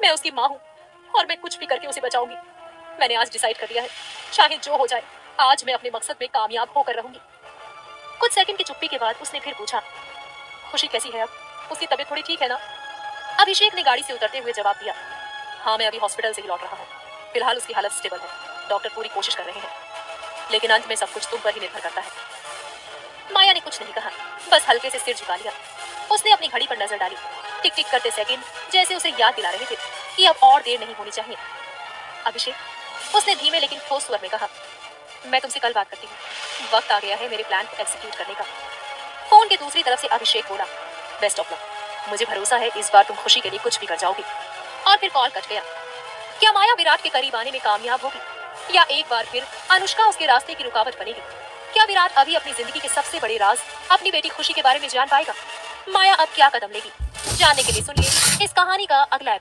मैं उसकी माँ हूँ और मैं कुछ भी करके उसे बचाऊंगी। मैंने आज डिसाइड कर लिया है, चाहे जो हो जाए, आज मैं अपने मकसद में कामयाब होकर रहूंगी। कुछ सेकंड की चुप्पी के बाद उसने फिर पूछा, खुशी कैसी है अब? उसकी तबीयत थोड़ी ठीक है ना? अभिषेक ने गाड़ी से उतरते हुए जवाब दिया। हाँ, मैं अभी हॉस्पिटल से ही लौट रहा हूँ। फिलहाल उसकी हालत स्टेबल है, डॉक्टर पूरी कोशिश कर रहे हैं, लेकिन अंत में सब कुछ तुम पर ही निर्भर करता है। माया ने कुछ नहीं कहा, बस हल्के से सिर झुका लिया। उसने अपनी घड़ी पर नजर डाली। टिक टिक करते सेकंड जैसे उसे याद दिला रहे थे कि अब और देर नहीं होनी चाहिए। अभिषेक, उसने धीमे लेकिन ठोस स्वर में कहा, मैं तुमसे कल बात करती हूँ। वक्त आ गया है मेरे प्लान को एग्जीक्यूट करने का। फोन की दूसरी तरफ से अभिषेक बोला, बेस्ट ऑफ लक। मुझे भरोसा है इस बार तुम खुशी के लिए कुछ भी कर जाओगी। और फिर कॉल कट गया। क्या माया विराट के करीब आने में कामयाब होगी, या एक बार फिर अनुष्का उसके रास्ते की रुकावट बनेगी? क्या विराट अभी अपनी जिंदगी के सबसे बड़े राज, अपनी बेटी खुशी के बारे में जान पाएगा? माया अब क्या कदम लेगी? जानने के लिए सुनिए इस कहानी का अगला